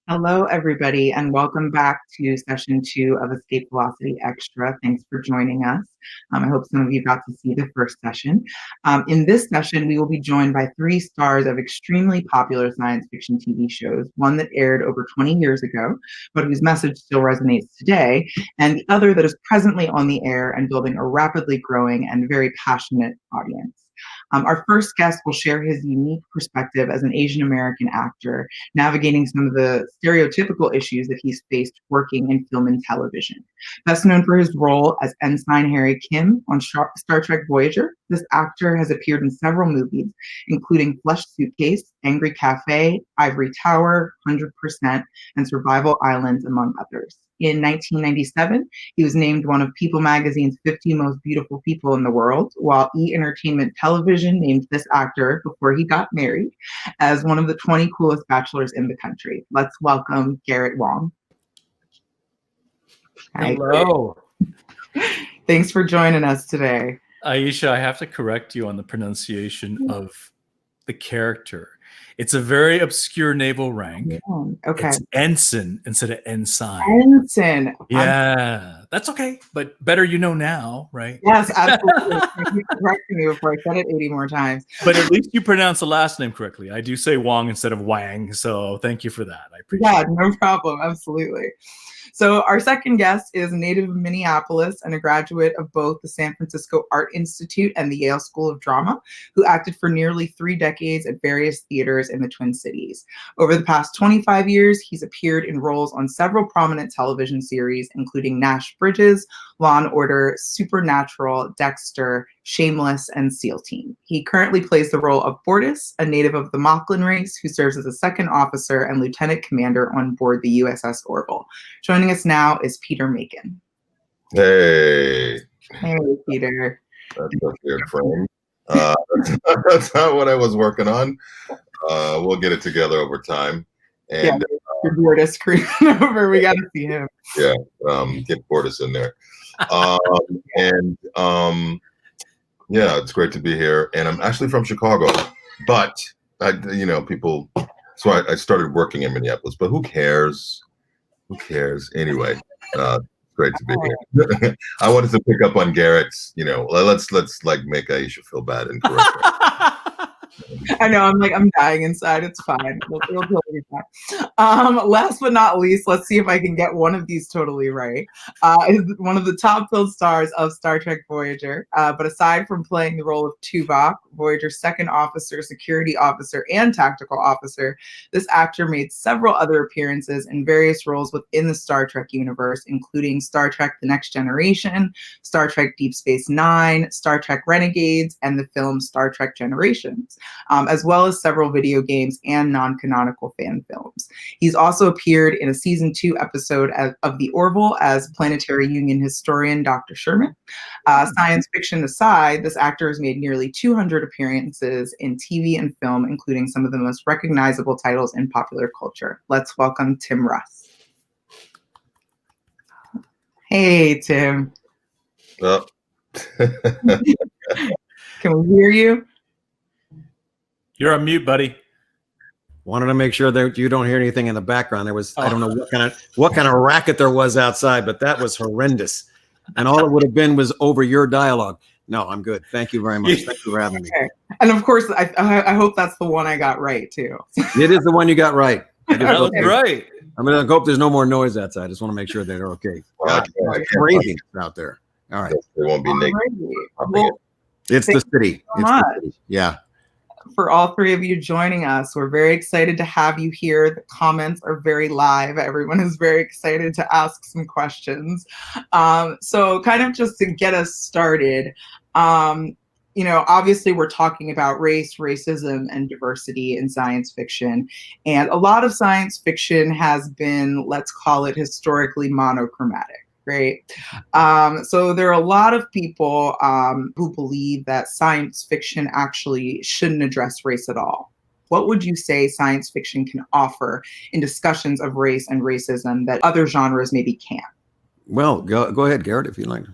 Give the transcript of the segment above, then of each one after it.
Hello, everybody, and welcome back to session 2 of Escape Velocity Extra. Thanks for joining us. I hope some of you got to see the first session. In this session, we will be joined by 3 stars of extremely popular science fiction TV shows, one that aired over 20 years ago, but whose message still resonates today, and the other that is presently on the air and building a rapidly growing and very passionate audience. Our first guest will share his unique perspective as an Asian American actor, navigating some of the stereotypical issues that he's faced working in film and television. Best known for his role as Ensign Harry Kim on Star Trek Voyager, this actor has appeared in several movies, including Flesh Suitcase, Angry Cafe, Ivory Tower, 100%, and Survival Islands, among others. In 1997, he was named one of People magazine's 50 most beautiful people in the world, while E! Entertainment Television named this actor, before he got married, as one of the 20 coolest bachelors in the country. Let's welcome Garrett Wong. Hello. Thanks for joining us today. Aisha, I have to correct you on the pronunciation of the character. It's a very obscure naval rank. Okay. It's ensign instead of ensign. Ensign. Yeah, that's okay. But better you know now, right? Yes, absolutely. Thank you for correcting me before I said it 80 more times. But at least you pronounce the last name correctly. I do say Wong instead of Wang, so thank you for that. I appreciate it. Yeah, no problem. Absolutely. So our second guest is a native of Minneapolis and a graduate of both the San Francisco Art Institute and the Yale School of Drama, who acted for nearly 3 decades at various theaters in the Twin Cities. Over the past 25 years, he's appeared in roles on several prominent television series, including Nash Bridges, Law and Order, Supernatural, Dexter, Shameless, and SEAL Team. He currently plays the role of Bortus, a native of the Mocklin race who serves as a second officer and lieutenant commander on board the USS Orville. Joining us now is Peter Macon. Hey. Hey, Peter. That's a weird frame. That's not what I was working on. We'll get it together over time. And yeah, Bortus creeping over. We got to see him. Yeah, get Bortus in there. Yeah, it's great to be here. And I'm actually from Chicago, but people. So I started working in Minneapolis, but who cares? Who cares anyway? Great to be here. I wanted to pick up on Garrett's. Let's like make Aisha feel bad and correct her. I know. I'm dying inside. It's fine. It'll totally be fine. Last but not least, let's see if I can get one of these totally right. Is one of the top billed stars of Star Trek Voyager. But aside from playing the role of Tuvok, Voyager's second officer, security officer, and tactical officer, this actor made several other appearances in various roles within the Star Trek universe, including Star Trek The Next Generation, Star Trek Deep Space Nine, Star Trek Renegades, and the film Star Trek Generations, as well as several video games and non-canonical fan films. He's also appeared in a season 2 episode of The Orville as Planetary Union historian Dr. Sherman. Science fiction aside, this actor has made nearly 200 appearances in TV and film, including some of the most recognizable titles in popular culture. Let's welcome Tim Russ. Hey, Tim. Well. Can we hear you? You're on mute, buddy. Wanted to make sure that you don't hear anything in the background. There was, I don't know what kind of racket there was outside, but that was horrendous. And all it would have been was over your dialogue. No, I'm good. Thank you very much. Thank you for having me. And of course, I hope that's the one I got right too. It is the one you got right. That was right. I'm going to hope there's no more noise outside. I just want to make sure they're okay. It's crazy out there. All right. It won't be naked. Well, it's the city. So much. The city. Yeah. For all 3 of you joining us, we're very excited to have you here. The comments are very live. Everyone is very excited to ask some questions. So kind of just to get us started, obviously we're talking about race, racism, and diversity in science fiction. And a lot of science fiction has been, let's call it, historically monochromatic. Right. So there are a lot of people who believe that science fiction actually shouldn't address race at all. What would you say science fiction can offer in discussions of race and racism that other genres maybe can't? Well, go ahead, Garrett, if you like.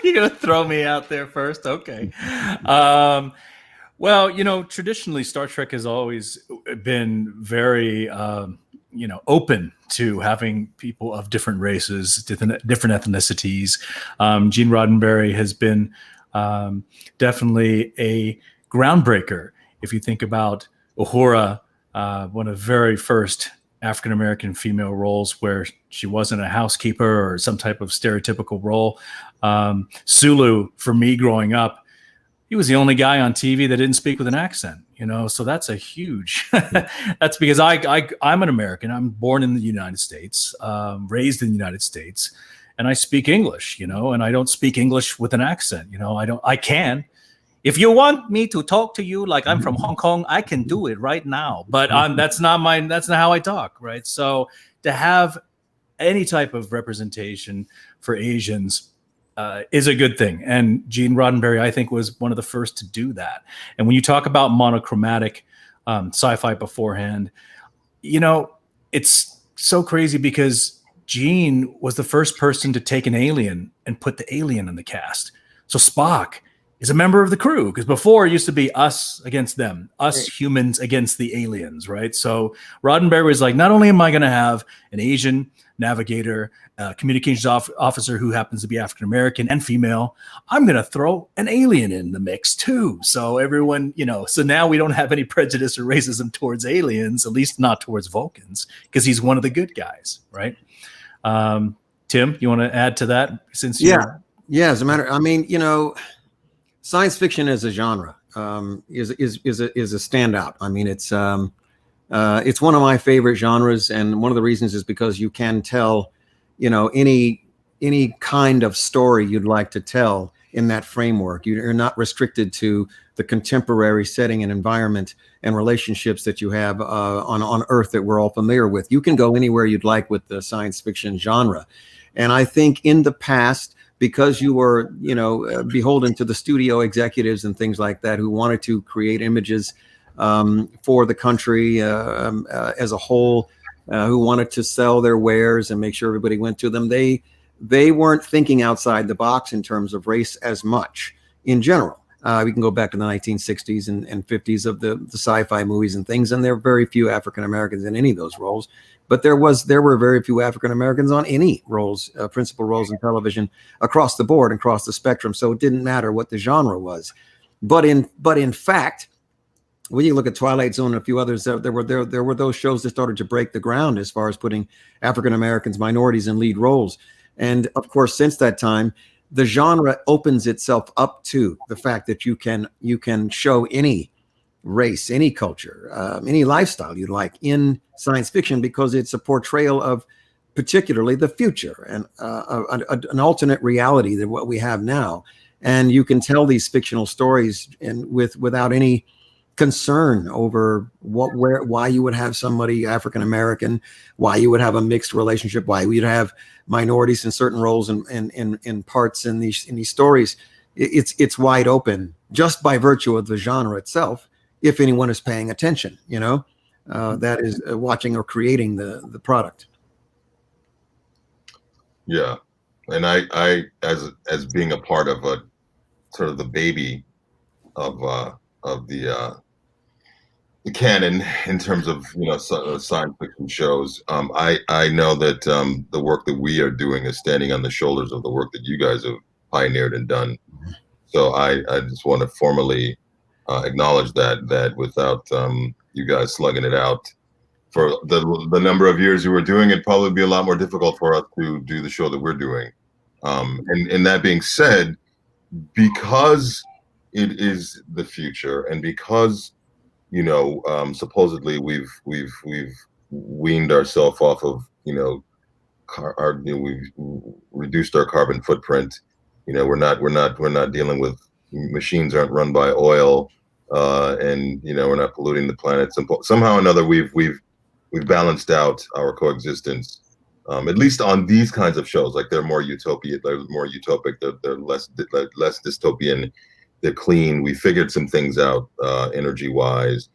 You're going to throw me out there first? Okay. Well, traditionally, Star Trek has always been very open to having people of different races, different ethnicities. Gene Roddenberry has been definitely a groundbreaker. If you think about Uhura, one of the very first African-American female roles where she wasn't a housekeeper or some type of stereotypical role. Sulu, for me growing up, he was the only guy on TV that didn't speak with an accent, so that's a huge, that's because I'm an American. I'm born in the United States, raised in the United States, and I speak English, and I don't speak English with an accent. I can. If you want me to talk to you like I'm from Hong Kong, I can do it right now, but that's not how I talk. Right. So to have any type of representation for Asians is a good thing. And Gene Roddenberry, I think, was one of the first to do that. And when you talk about monochromatic sci-fi beforehand, it's so crazy because Gene was the first person to take an alien and put the alien in the cast. So Spock is a member of the crew, because before it used to be us against them, us humans against the aliens, right? So Roddenberry was like, not only am I going to have an Asian navigator, communications officer who happens to be African-American and female, I'm going to throw an alien in the mix too. So everyone, so now we don't have any prejudice or racism towards aliens, at least not towards Vulcans, because he's one of the good guys, right? Tim, you want to add to that? Yeah, as a matter, science fiction as a genre is a standout. I mean, it's one of my favorite genres, and one of the reasons is because you can tell, any kind of story you'd like to tell in that framework. You're not restricted to the contemporary setting and environment and relationships that you have on Earth that we're all familiar with. You can go anywhere you'd like with the science fiction genre, and I think in the past, because you were, beholden to the studio executives and things like that who wanted to create images for the country as a whole, who wanted to sell their wares and make sure everybody went to them, they weren't thinking outside the box in terms of race as much in general. We can go back to the 1960s and 50s of the sci-fi movies and things, and there are very few African Americans in any of those roles. But there were very few African Americans on any roles, principal roles in television across the board, across the spectrum. So it didn't matter what the genre was. But in fact, when you look at Twilight Zone and a few others, there were those shows that started to break the ground as far as putting African Americans, minorities in lead roles. And of course, since that time, the genre opens itself up to the fact that you can show any race, any culture, any lifestyle you like in science fiction, because it's a portrayal of particularly the future and an alternate reality than what we have now. And you can tell these fictional stories without any concern over why you would have somebody African-American, why you would have a mixed relationship, why we'd have minorities in certain roles and parts in these stories. It's wide open just by virtue of the genre itself. If anyone is paying attention, that is watching or creating the product. Yeah, and I as being a part of a sort of the baby of the canon in terms of science fiction shows, I know that the work that we are doing is standing on the shoulders of the work that you guys have pioneered and done. So I just want to formally acknowledge that without you guys slugging it out for the number of years you were doing, it'd probably be a lot more difficult for us to do the show that we're doing. And that being said, because it is the future, and because supposedly we've weaned ourselves off of we've reduced our carbon footprint. We're not dealing with machines aren't run by oil, and we're not polluting the planet. Somehow or another, we've balanced out our coexistence. At least on these kinds of shows, like they're more utopic, they're less dystopian, they're clean. We figured some things out energy wise.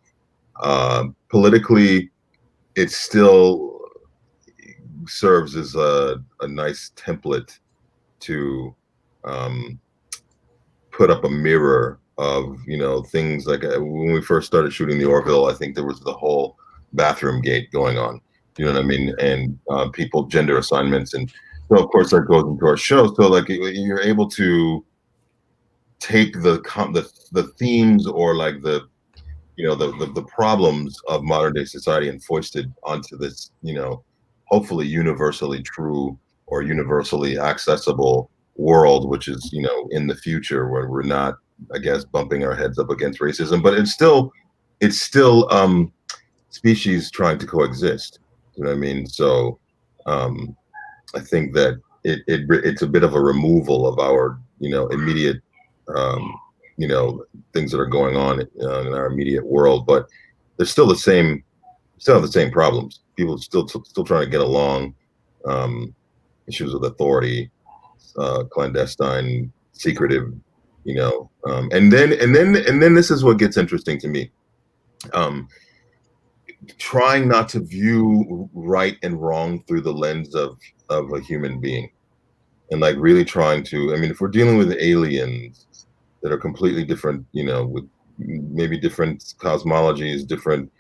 Politically, it still serves as a nice template to put up a mirror of things like when we first started shooting the Orville. I think there was the whole bathroom gate going on, You know what I mean? And people gender assignments, and so of course that goes into our show. So like you're able to take the themes or like the the problems of modern day society and foist it onto this, hopefully universally true or universally accessible world, which is, in the future where we're not, I guess, bumping our heads up against racism, but it's still species trying to coexist. You know what I mean? So I think that it's a bit of a removal of our, immediate, um, things that are going on in our immediate world, but they're still have the same problems. People still trying to get along, issues with authority, clandestine, secretive, and then this is what gets interesting to me. Trying not to view right and wrong through the lens of a human being, and like really trying to, I mean, if we're dealing with aliens that are completely different, with maybe different cosmologies, different,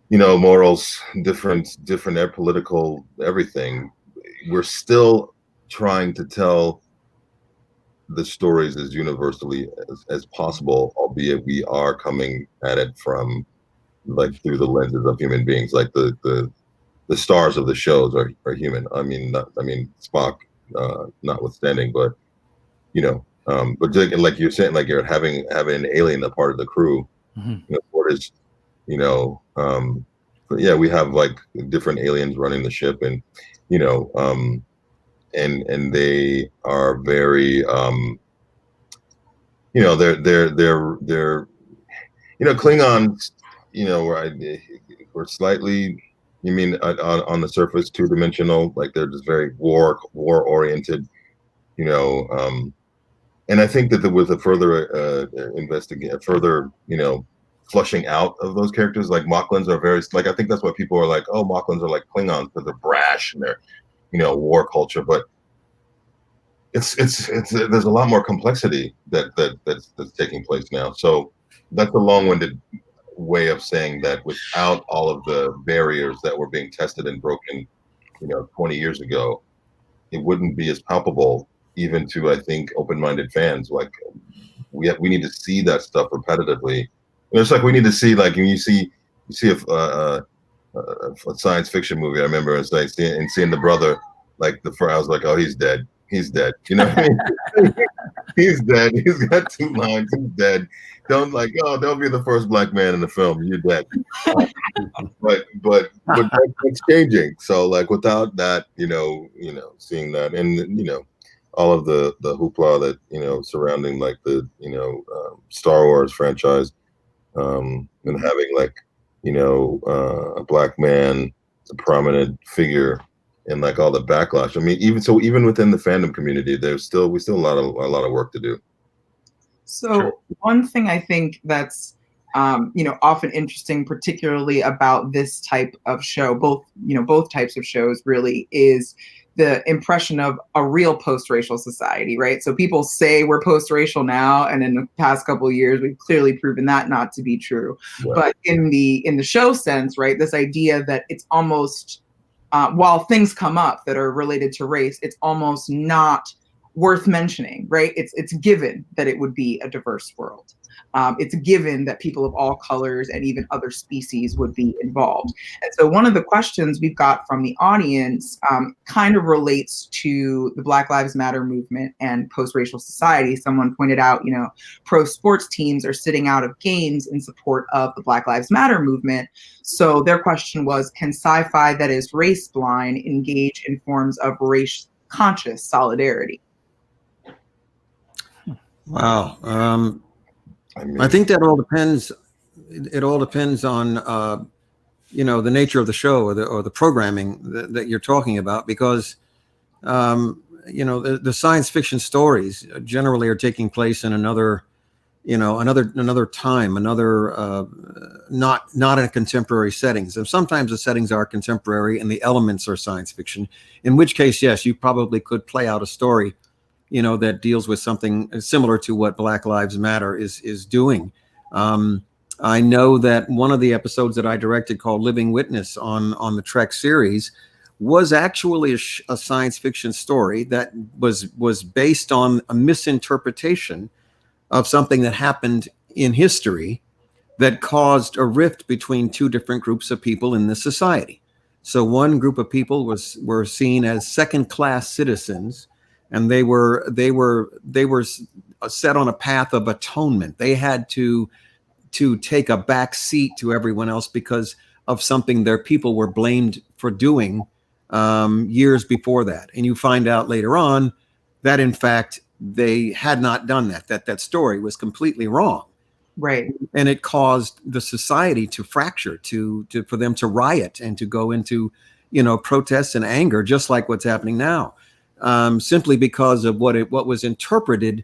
morals, different political everything, we're still trying to tell the stories as universally as possible, albeit we are coming at it from like through the lenses of human beings. Like the stars of the shows are human. I mean, Spock, notwithstanding, but but like you're saying, like you're having an alien a part of the crew. What is, but yeah, we have like different aliens running the ship, and and they are very they're Klingons, we're slightly, you mean on the surface, two-dimensional, like they're just very war oriented, and I think that with a further further, flushing out of those characters, like Moclans are very, like, I think that's why people are like, oh, Moclans are like Klingons because they're brash and they're, war culture, but it's there's a lot more complexity that's taking place now. So that's a long-winded way of saying that without all of the barriers that were being tested and broken, 20 years ago, it wouldn't be as palpable even to, I think, open-minded fans. Like we need to see that stuff repetitively. It's like we need to see, like, when you see a science fiction movie. I remember it's like seeing the brother, like I was like, oh, he's dead. He's dead. You know what I mean? He's dead. He's got 2 lines. He's dead. Don't be the first black man in the film. You're dead. But that's changing. So like without that, seeing that, and all of the hoopla that surrounding like the Star Wars franchise, and having like a black man, a prominent figure, and like all the backlash. I mean, even within the fandom community, we still a lot of work to do. So one thing I think that's often interesting, particularly about this type of show, both types of shows really, is the impression of a real post-racial society, right? So people say we're post-racial now, and in the past couple of years, we've clearly proven that not to be true. Right. But in the show sense, right, this idea that it's almost, while things come up that are related to race, it's almost not worth mentioning, right? It's given that it would be a diverse world. It's given that people of all colors and even other species would be involved. And so one of the questions we've got from the audience kind of relates to the Black Lives Matter movement and post-racial society. Someone pointed out, pro sports teams are sitting out of games in support of the Black Lives Matter movement. So their question was, can sci-fi that is race blind engage in forms of race conscious solidarity? Wow. I think that all depends. It all depends on, the nature of the show or the programming that you're talking about, because, the science fiction stories generally are taking place in another time, not in contemporary settings. And sometimes the settings are contemporary and the elements are science fiction, in which case, yes, you probably could play out a story that deals with something similar to what Black Lives Matter is doing. I know that one of the episodes that I directed called Living Witness on the Trek series was actually a science fiction story that was based on a misinterpretation of something that happened in history that caused a rift between two different groups of people in the society. So one group of people were seen as second-class citizens, and they were set on a path of atonement. They had to take a back seat to everyone else because of something their people were blamed for doing years before that. And you find out later on that in fact they had not done that. That story was completely wrong. Right. And it caused the society to fracture, for them to riot and to go into, protests and anger, just like what's happening now, simply because of what was interpreted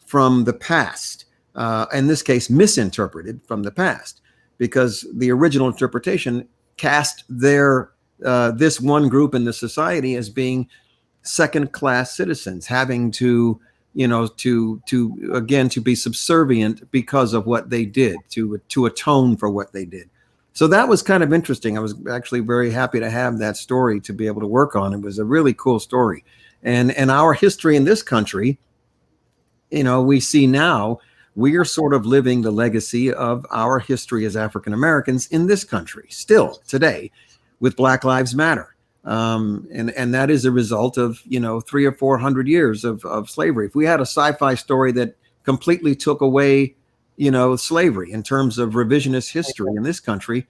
from the past. In this case, misinterpreted from the past, because the original interpretation cast this one group in the society as being second-class citizens, having to be subservient because of what they did, to atone for what they did. So that was kind of interesting. I was actually very happy to have that story to be able to work on. It was a really cool story. And our history in this country, we see now, we are sort of living the legacy of our history as African Americans in this country still today with Black Lives Matter. And that is a result of 300 or 400 years of slavery. If we had a sci-fi story that completely took away slavery in terms of revisionist history in this country,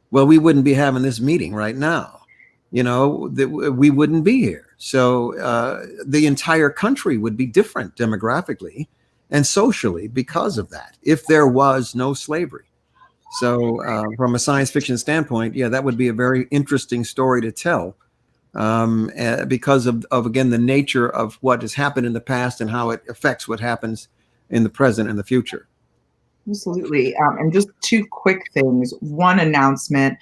well, we wouldn't be having this meeting right now. We wouldn't be here. So the entire country would be different demographically and socially because of that, if there was no slavery. So from a science fiction standpoint, yeah, that would be a very interesting story to tell, because of again, the nature of what has happened in the past and how it affects what happens in the present and the future. Absolutely. And just two quick things. One announcement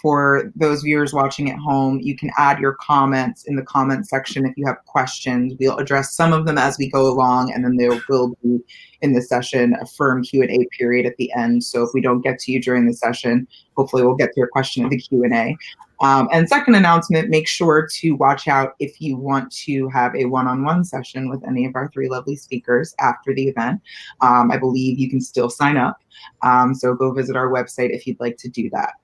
for those viewers watching at home, you can add your comments in the comment section if you have questions. We'll address some of them as we go along, and then there will be in the session a firm Q&A period at the end. So if we don't get to you during the session, hopefully we'll get to your question in the Q&A. And second announcement, make sure to watch out if you want to have a one-on-one session with any of our three lovely speakers after the event. I believe you can still sign up. So go visit our website if you'd like to do that.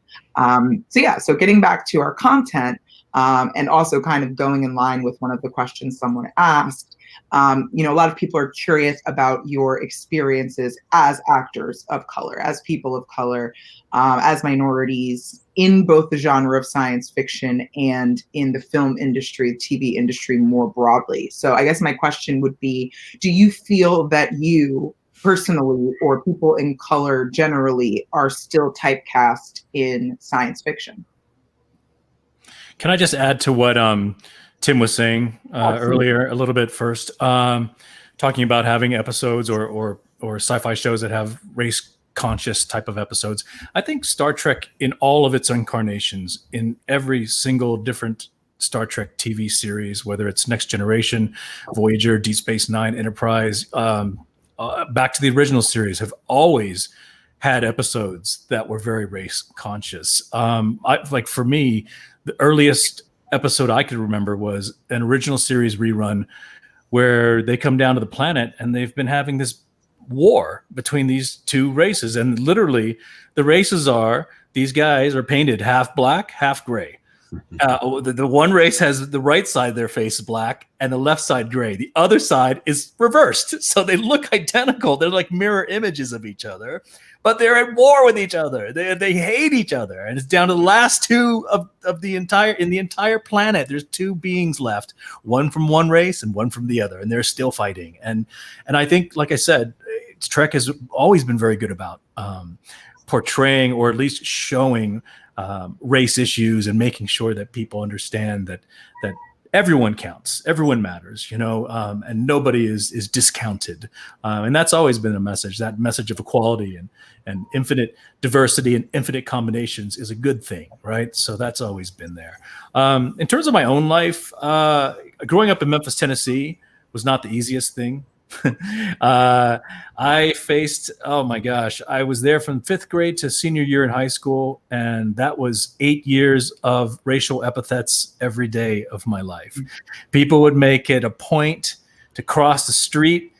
So getting back to our content, and also kind of going in line with one of the questions someone asked, a lot of people are curious about your experiences as actors of color, as people of color, as minorities in both the genre of science fiction and in the film industry, TV industry more broadly. So I guess my question would be, do you feel that you personally or people in color generally are still typecast in science fiction? Can I just add to what Tim was saying earlier a little bit first, talking about having episodes or sci-fi shows that have race conscious type of episodes. I think Star Trek in all of its incarnations, in every single different Star Trek TV series, whether it's Next Generation, Voyager, Deep Space Nine, Enterprise, back to the original series, have always had episodes that were very race conscious. For me, the earliest episode I could remember was an original series rerun where they come down to the planet and they've been having this war between these two races. And literally the races are, these guys are painted half black, half gray. The one race has the right side of their face black and the left side gray. The other side is reversed. So they look identical. They're like mirror images of each other, but they're at war with each other. They hate each other. And it's down to the last two of the entire planet. There's two beings left, one from one race and one from the other, and they're still fighting. And I think, like I said, Trek has always been very good about portraying, or at least showing, race issues and making sure that people understand that everyone counts, everyone matters, and nobody is discounted. And that's always been a message. That message of equality and infinite diversity and infinite combinations is a good thing, right? So that's always been there. In terms of my own life, growing up in Memphis, Tennessee was not the easiest thing I faced, oh my gosh, I was there from 5th grade to senior year in high school, and that was 8 years of racial epithets every day of my life. People would make it a point to cross the street,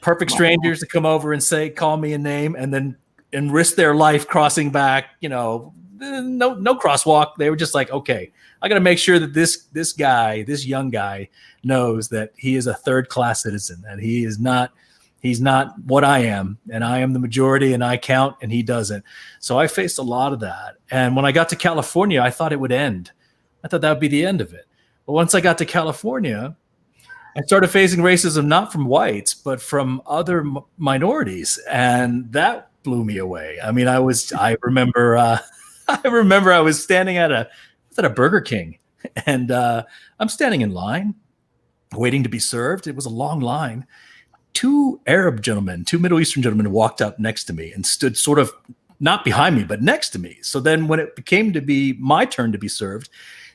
perfect strangers to come over and say, call me a name, and risk their life crossing back, no crosswalk. They were just like, okay, I got to make sure that this young guy knows that he is a third-class citizen, and he's not what I am, and I am the majority, and I count, and he doesn't. So I faced a lot of that. And when I got to California, I thought it would end. I thought that would be the end of it. But once I got to California, I started facing racism not from whites, but from other minorities, and that blew me away. I mean, I remember I was standing at a Burger King, and I'm standing in line, waiting to be served. It was a long line. Two Middle Eastern gentlemen walked up next to me and stood sort of not behind me, but next to me. So then when it came to be my turn to be served,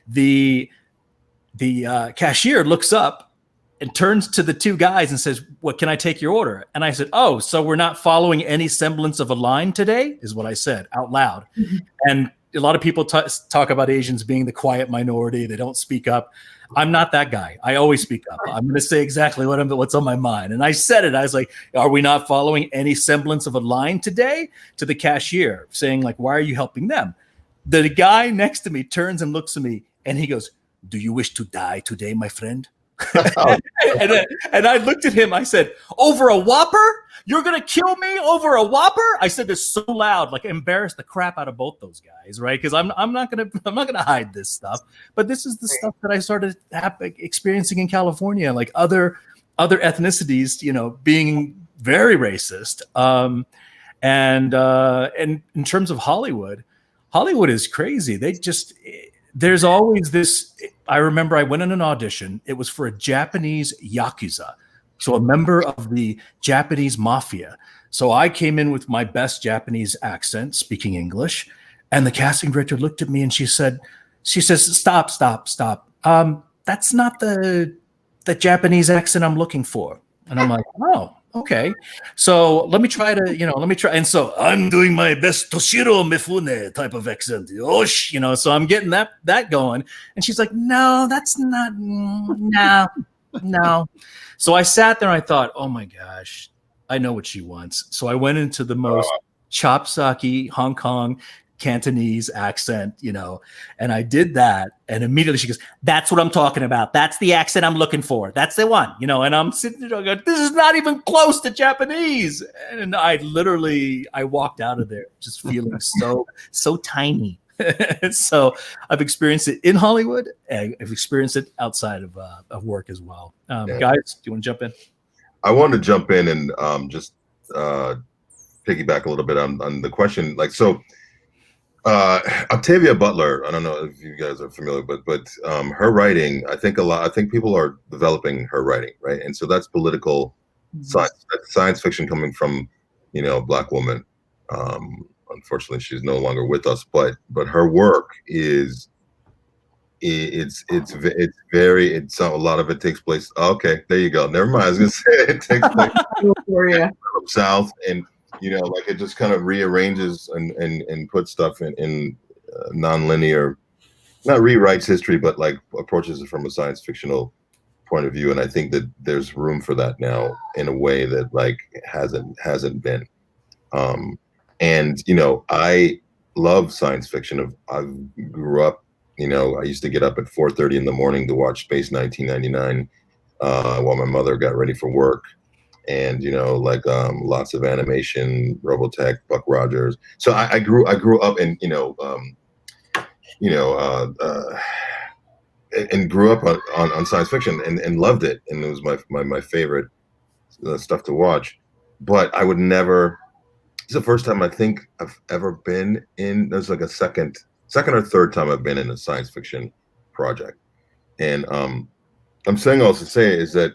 the cashier looks up and turns to the two guys and says, "What, can I take your order?" And I said, "Oh, so we're not following any semblance of a line today," is what I said out loud. Mm-hmm. And a lot of people talk about Asians being the quiet minority. They don't speak up. I'm not that guy. I always speak up. I'm going to say exactly what's on my mind. And I said it. I was like, "Are we not following any semblance of a line today?" To the cashier, saying like, "Why are you helping them?" The guy next to me turns and looks at me, and he goes, "Do you wish to die today, my friend?" and I looked at him. I said, "Over a Whopper? You're gonna kill me over a Whopper?" I said this so loud, like embarrassed the crap out of both those guys, right? Because I'm not gonna hide this stuff. But this is the stuff that I started experiencing in California, like other ethnicities, being very racist. And in terms of Hollywood is crazy. There's always this. I remember I went in an audition. It was for a Japanese Yakuza, so a member of the Japanese mafia. So I came in with my best Japanese accent, speaking English, and the casting director looked at me and she says, "Stop. That's not the Japanese accent I'm looking for." And I'm like, "Oh, okay. So let me try. And so I'm doing my best Toshiro Mifune type of accent. So I'm getting that going. And she's like, "No, that's not, no." So I sat there and I thought, oh my gosh, I know what she wants. So I went into the most chopsucky Hong Kong Cantonese accent, and I did that. And immediately she goes, "That's what I'm talking about. That's the accent I'm looking for. That's the one," and I'm sitting there going, "This is not even close to Japanese." And I walked out of there just feeling so tiny. So I've experienced it in Hollywood, and I've experienced it outside of work as well. Guys, do you want to jump in? I wanted to jump in and just piggyback a little bit on the question. Like, so Octavia Butler, I don't know if you guys are familiar, but her writing, I think people are developing her writing, right? And so that's political science fiction coming from, a Black woman. Unfortunately, she's no longer with us, but her work is a lot of it takes place. Okay, there you go. Never mind. I was gonna say it takes place South, and like it just kind of rearranges and puts stuff in non-linear, not rewrites history, but like approaches it from a science fictional point of view. And I think that there's room for that now in a way that like hasn't been. And I love science fiction. I grew up, I used to get up at 4:30 in the morning to watch Space 1999 while my mother got ready for work. And lots of animation, Robotech, Buck Rogers. So I grew up in and grew up on science fiction and loved it, and it was my favorite stuff to watch. But I would never. It's the first time I think I've ever been in. There's like a second or third time I've been in a science fiction project, and I'm saying all to say is that.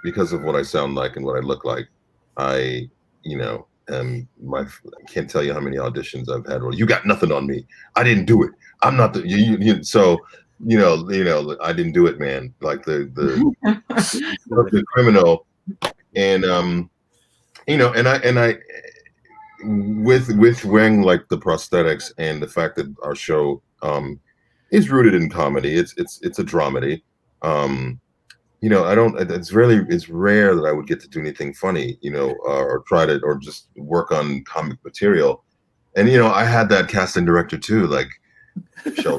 Because of what I sound like and what I look like, I can't tell you how many auditions I've had. Well, you got nothing on me. I didn't do it. I'm not the. So I didn't do it, man. Like the criminal, and and I with wearing like the prosthetics and the fact that our show is rooted in comedy. It's a dramedy. I don't. It's rare that I would get to do anything funny, or try to, or just work on comic material. And I had that casting director too, like shall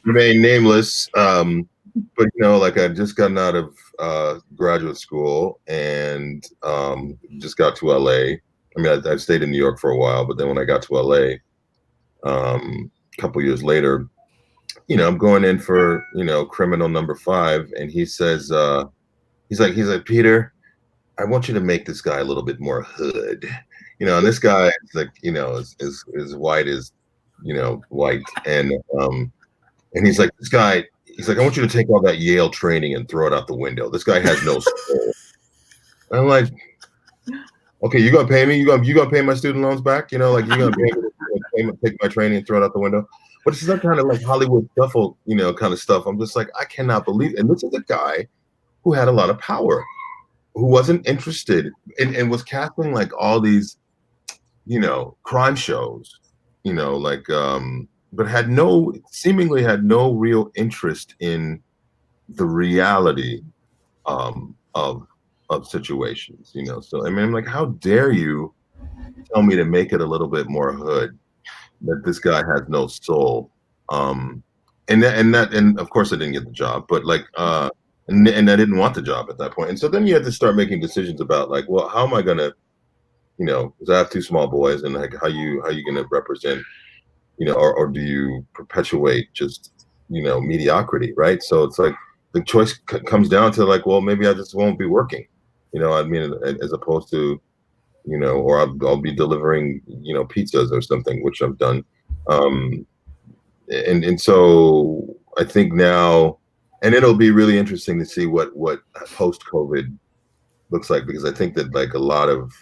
remain nameless. But like I'd just gotten out of graduate school and just got to LA. I mean, I stayed in New York for a while, but then when I got to LA, a couple years later, I'm going in for criminal number 5, and he says, he's like, Peter, I want you to make this guy a little bit more hood, and this guy is like, is white as white, and he's like, I want you to take all that Yale training and throw it out the window. This guy has no soul. I'm like, okay, you gonna pay me? You gonna pay my student loans back? Like you gonna pay me, take my training and throw it out the window? But it's that kind of like Hollywood shuffle, kind of stuff. I'm just like, I cannot believe. And this is a guy who had a lot of power, who wasn't interested and was casting like all these, crime shows, like but seemingly had no real interest in the reality of situations, So I mean, I'm like, how dare you tell me to make it a little bit more hood, that this guy has no soul. And of course I didn't get the job, but like and I didn't want the job at that point. And so then you had to start making decisions about like, well, how am I gonna, because I have 2 small boys, and like how you gonna represent, or do you perpetuate just mediocrity, right? So it's like the choice comes down to like, well, maybe I just won't be working, I mean, as opposed to or I'll be delivering, pizzas or something, which I've done. And so I think now, and it'll be really interesting to see what post-COVID looks like, because I think that like a lot of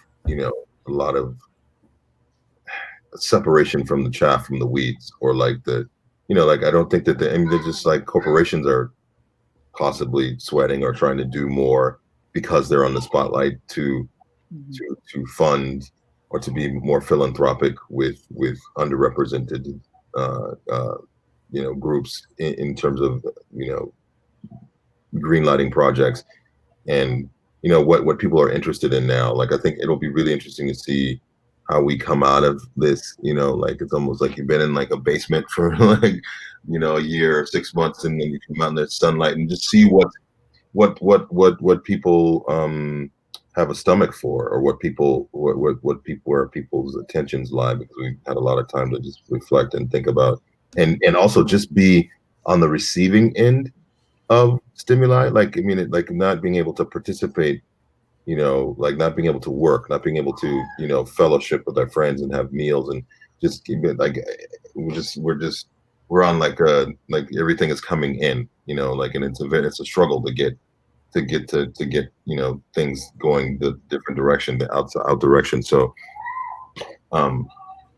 separation from the chaff from the weeds, or like like I don't think that they're just like corporations are possibly sweating or trying to do more because they're on the spotlight to fund or to be more philanthropic with underrepresented groups in terms of greenlighting projects, and what people are interested in now. Like I think it'll be really interesting to see how we come out of this. Like it's almost like you've been in like a basement for like a year or 6 months, and then you come out in the sunlight and just see what people have a stomach for, or where people's attentions lie, because we've had a lot of time to just reflect and think about, and also just be on the receiving end of stimuli. Like I mean, like not being able to participate, like not being able to work, not being able to fellowship with our friends and have meals, and just like we're on like everything is coming in, like, and it's a struggle to get things going the different direction, the out direction. So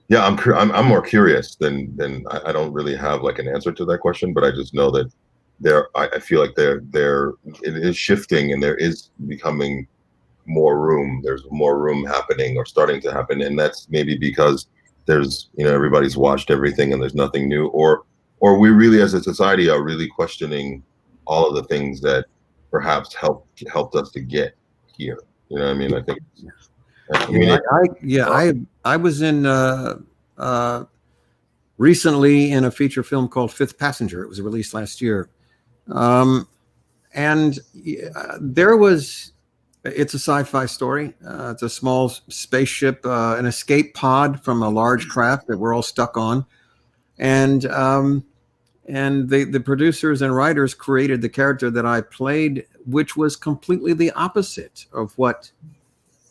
yeah, I'm more curious than I don't really have like an answer to that question, but I just know that I feel like it is shifting, and there is becoming more room. There's more room happening or starting to happen, and that's maybe because there's everybody's watched everything and there's nothing new, or we really as a society are really questioning all of the things that perhaps helped us to get here. You know what I mean? I think I was in recently in a feature film called Fifth Passenger. It was released last year. And it's a sci-fi story. It's a small spaceship, an escape pod from a large craft that we're all stuck on. And the producers and writers created the character that I played, which was completely the opposite of what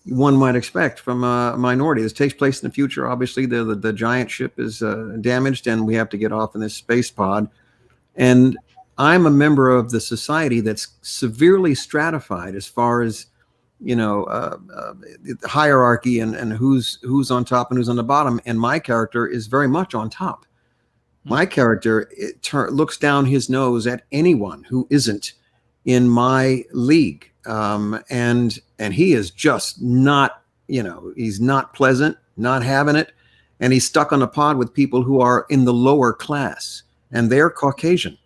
one might expect from a minority. This takes place in the future. Obviously, the giant ship is damaged, and we have to get off in this space pod. And I'm a member of the society that's severely stratified as far as hierarchy and who's on top and who's on the bottom. And my character is very much on top. My character looks down his nose at anyone who isn't in my league, and he is just not, he's not pleasant, not having it, and he's stuck on a pod with people who are in the lower class, and they're Caucasian.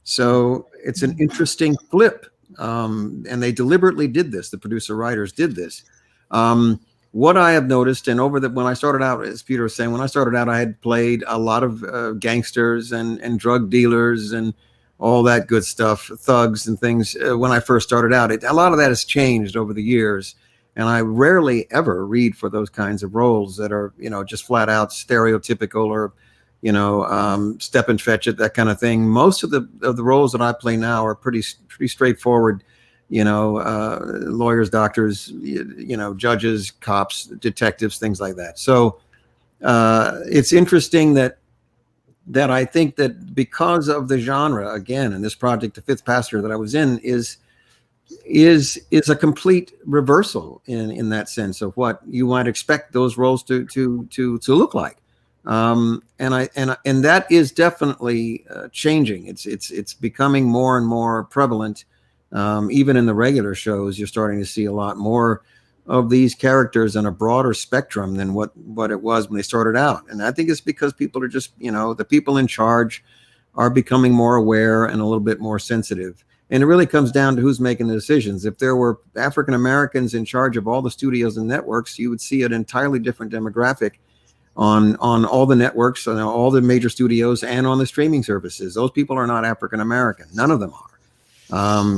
So it's an interesting flip, and they deliberately did this. The producer writers did this. What I have noticed, and when I started out, as Peter was saying, when I started out, I had played a lot of gangsters and drug dealers and all that good stuff, thugs and things. When I first started out, a lot of that has changed over the years, and I rarely ever read for those kinds of roles that are, just flat out stereotypical or, step and fetch it, that kind of thing. Most of the roles that I play now are pretty straightforward. Lawyers, doctors, judges, cops, detectives, things like that. So it's interesting that I think that because of the genre, again, in this project, The Fifth Passenger that I was in is a complete reversal in that sense of what you might expect those roles to look like. And that is definitely changing. It's becoming more and more prevalent. Even in the regular shows, you're starting to see a lot more of these characters in a broader spectrum than what it was when they started out. And I think it's because people are just, the people in charge are becoming more aware and a little bit more sensitive. And it really comes down to who's making the decisions. If there were African Americans in charge of all the studios and networks, you would see an entirely different demographic on all the networks, on all the major studios, and on the streaming services. Those people are not African American. None of them are.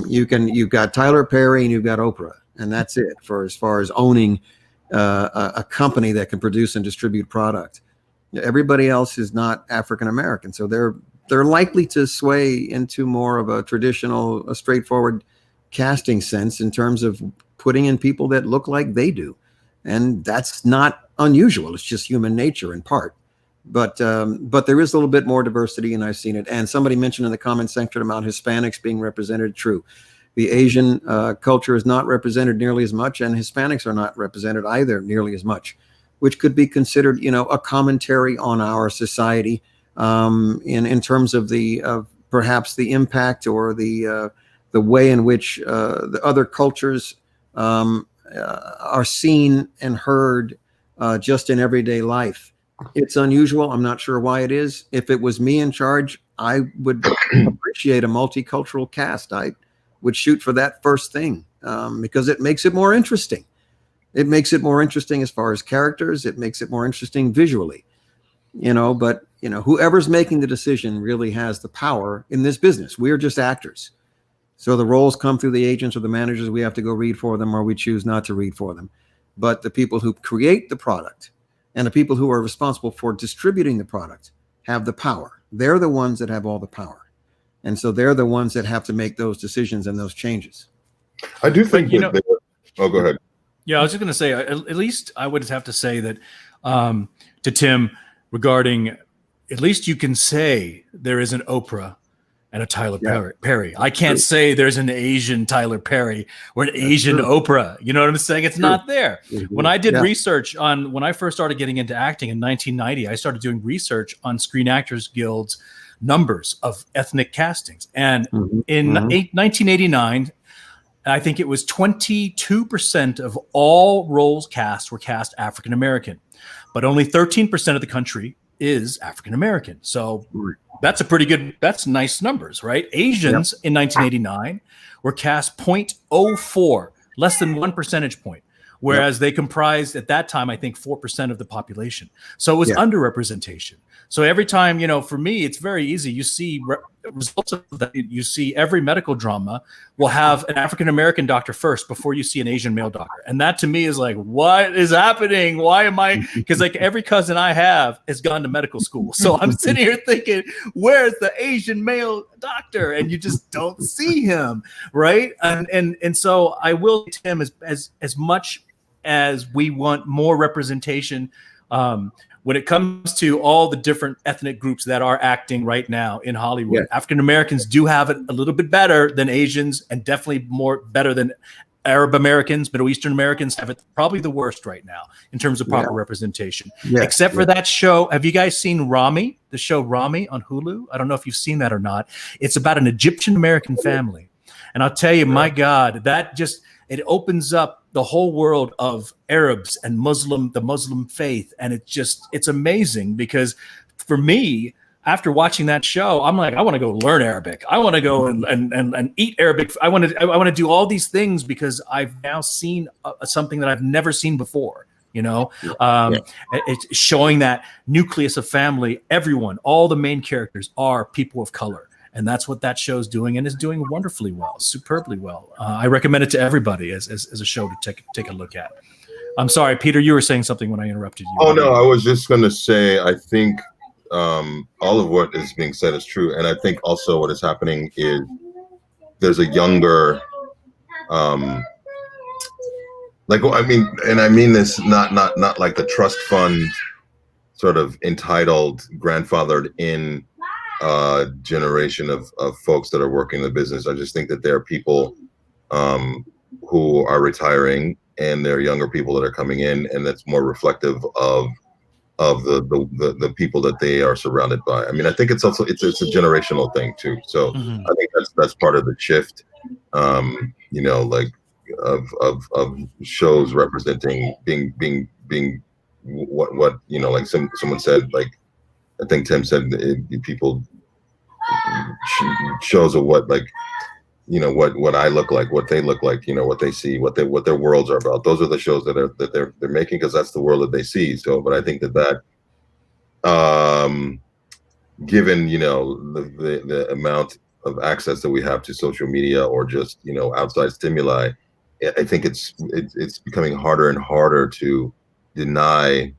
You've got Tyler Perry and you've got Oprah, and that's it for as far as owning a company that can produce and distribute product. Everybody else is not African American, so they're likely to sway into more of a traditional, a straightforward casting sense in terms of putting in people that look like they do, and that's not unusual. It's just human nature in part. But there is a little bit more diversity, and I've seen it. And somebody mentioned in the comment section about Hispanics being represented. True. The Asian culture is not represented nearly as much, and Hispanics are not represented either nearly as much, which could be considered, a commentary on our society in terms of perhaps the impact or the way in which the other cultures are seen and heard just in everyday life. It's unusual. I'm not sure why it is. If it was me in charge, I would appreciate a multicultural cast. I would shoot for that first thing because it makes it more interesting. It makes it more interesting as far as characters. It makes it more interesting visually, but whoever's making the decision really has the power in this business. We are just actors. So the roles come through the agents or the managers. We have to go read for them, or we choose not to read for them. But the people who create the product and the people who are responsible for distributing the product have the power. They're the ones that have all the power. And so they're the ones that have to make those decisions and those changes. I do think oh, go ahead. Yeah, I was just going to say, at least I would have to say that to Tim regarding, at least you can say there is an Oprah and a Tyler Perry. I can't say there's an Asian Tyler Perry or an Asian Oprah. You know what I'm saying? It's not there. When I did research when I first started getting into acting in 1990, I started doing research on Screen Actors Guild's numbers of ethnic castings. And in 1989, I think it was 22% of all roles cast were cast African American, but only 13% of the country is African American. So that's that's nice numbers, right? Asians in 1989 were cast 0.04, less than 1 percentage point, whereas they comprised at that time, I think 4% of the population. So it was underrepresentation. So every time, for me, it's very easy. You see results of that. You see every medical drama will have an African-American doctor first before you see an Asian male doctor. And that to me is like, what is happening? Why am I? Because like every cousin I have has gone to medical school. So I'm sitting here thinking, where's the Asian male doctor? And you just don't see him. Right. And so I will tell him as much as we want more representation, when it comes to all the different ethnic groups that are acting right now in Hollywood, African Americans do have it a little bit better than Asians, and definitely better than Arab Americans, Middle Eastern Americans have it probably the worst right now in terms of proper representation. Yeah. Except for that show. Have you guys seen Rami, the show Rami on Hulu? I don't know if you've seen that or not. It's about an Egyptian American family. And I'll tell you, my God, that just, it opens up the whole world of Arabs and the Muslim faith. And it's amazing because for me, after watching that show, I'm like, I want to go learn Arabic. I want to go and eat Arabic. I want to do all these things because I've now seen something that I've never seen before. It's showing that nucleus of family. Everyone, all the main characters are people of color, and that's what that show's doing, and is doing wonderfully well, superbly well. I recommend it to everybody as a show to take a look at. I'm sorry, Peter, you were saying something when I interrupted you. Oh no, I was just going to say, I think all of what is being said is true, and I think also what is happening is there's a younger, I mean this not like the trust fund sort of entitled, grandfathered in generation of folks that are working in the business. I just think that there are people who are retiring, and there are younger people that are coming in, and that's more reflective of the people that they are surrounded by. I mean, I think it's a generational thing too. So I think that's part of the shift, like of shows representing being what like someone said, like I think Tim said, people shows of what, like, what I look like, what they look like, what they see, what their worlds are about. Those are the shows that they're making, because that's the world that they see. So, but I think that given the amount of access that we have to social media or just outside stimuli, I think it's becoming harder and harder to deny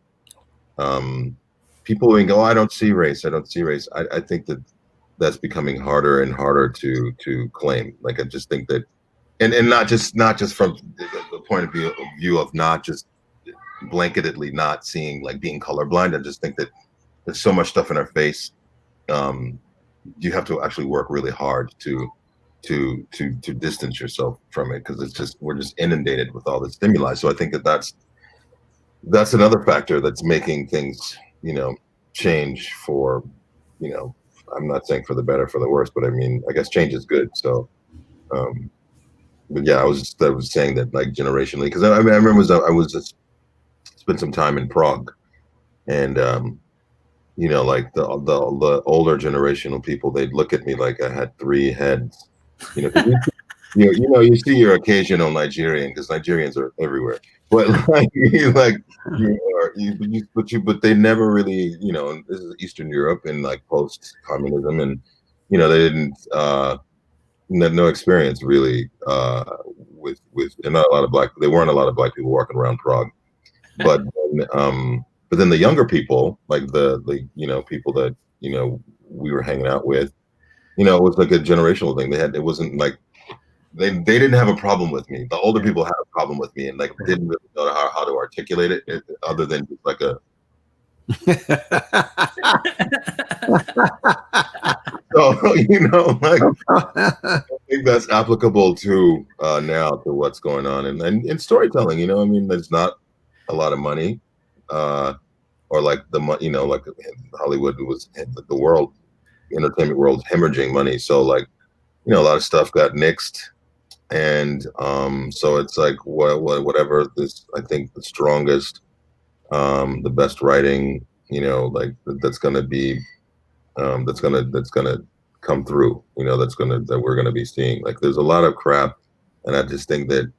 people who go, I don't see race. I think that's becoming harder and harder to claim. Like, I just think that, and not just from the point of view of not just blanketedly not seeing, like being colorblind. I just think that there's so much stuff in our face. You have to actually work really hard to distance yourself from it, because we're just inundated with all the stimuli. So I think that's another factor that's making things change for I'm not saying for the better, for the worse, but I mean, I guess change is good. So, but yeah, I was saying that, like, generationally, because I remember I was just spent some time in Prague, and like the older generational people, they'd look at me like I had 3 heads. You see your occasional Nigerian, because Nigerians are everywhere, but but they never really, this is Eastern Europe and like post communism, and they didn't no experience really with and not a lot of there weren't a lot of black people walking around Prague, but then the younger people, like the people that we were hanging out with, it was like a generational thing. It wasn't like they didn't have a problem with me. The older people had a problem with me, and like didn't really know how to articulate it other than just like a. So like, I think that's applicable to now to what's going on, and in storytelling. I mean, there's not a lot of money, or like like Hollywood was the world, entertainment world, hemorrhaging money. So like, a lot of stuff got nixed. And so it's like whatever this, I think the strongest, the best writing, like that's gonna be, that's gonna come through, that we're gonna be seeing. Like, there's a lot of crap, and I just think that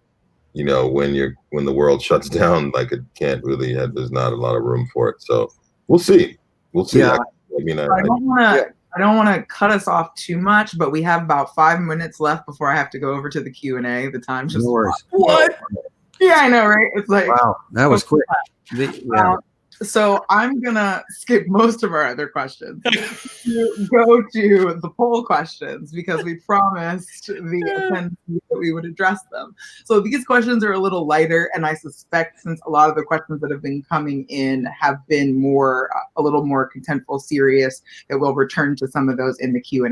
when the world shuts down, like, it can't really there's not a lot of room for it. So we'll see. Yeah. I don't want to cut us off too much, but we have about 5 minutes left before I have to go over to the Q&A. The time just what? Yeah, I know, right? It's like, wow, that was quick. So I'm gonna skip most of our other questions to go to the poll questions, because we promised the attendees that we would address them. So these questions are a little lighter, and I suspect, since a lot of the questions that have been coming in have been a little more contentful, serious, that we'll return to some of those in the Q&A.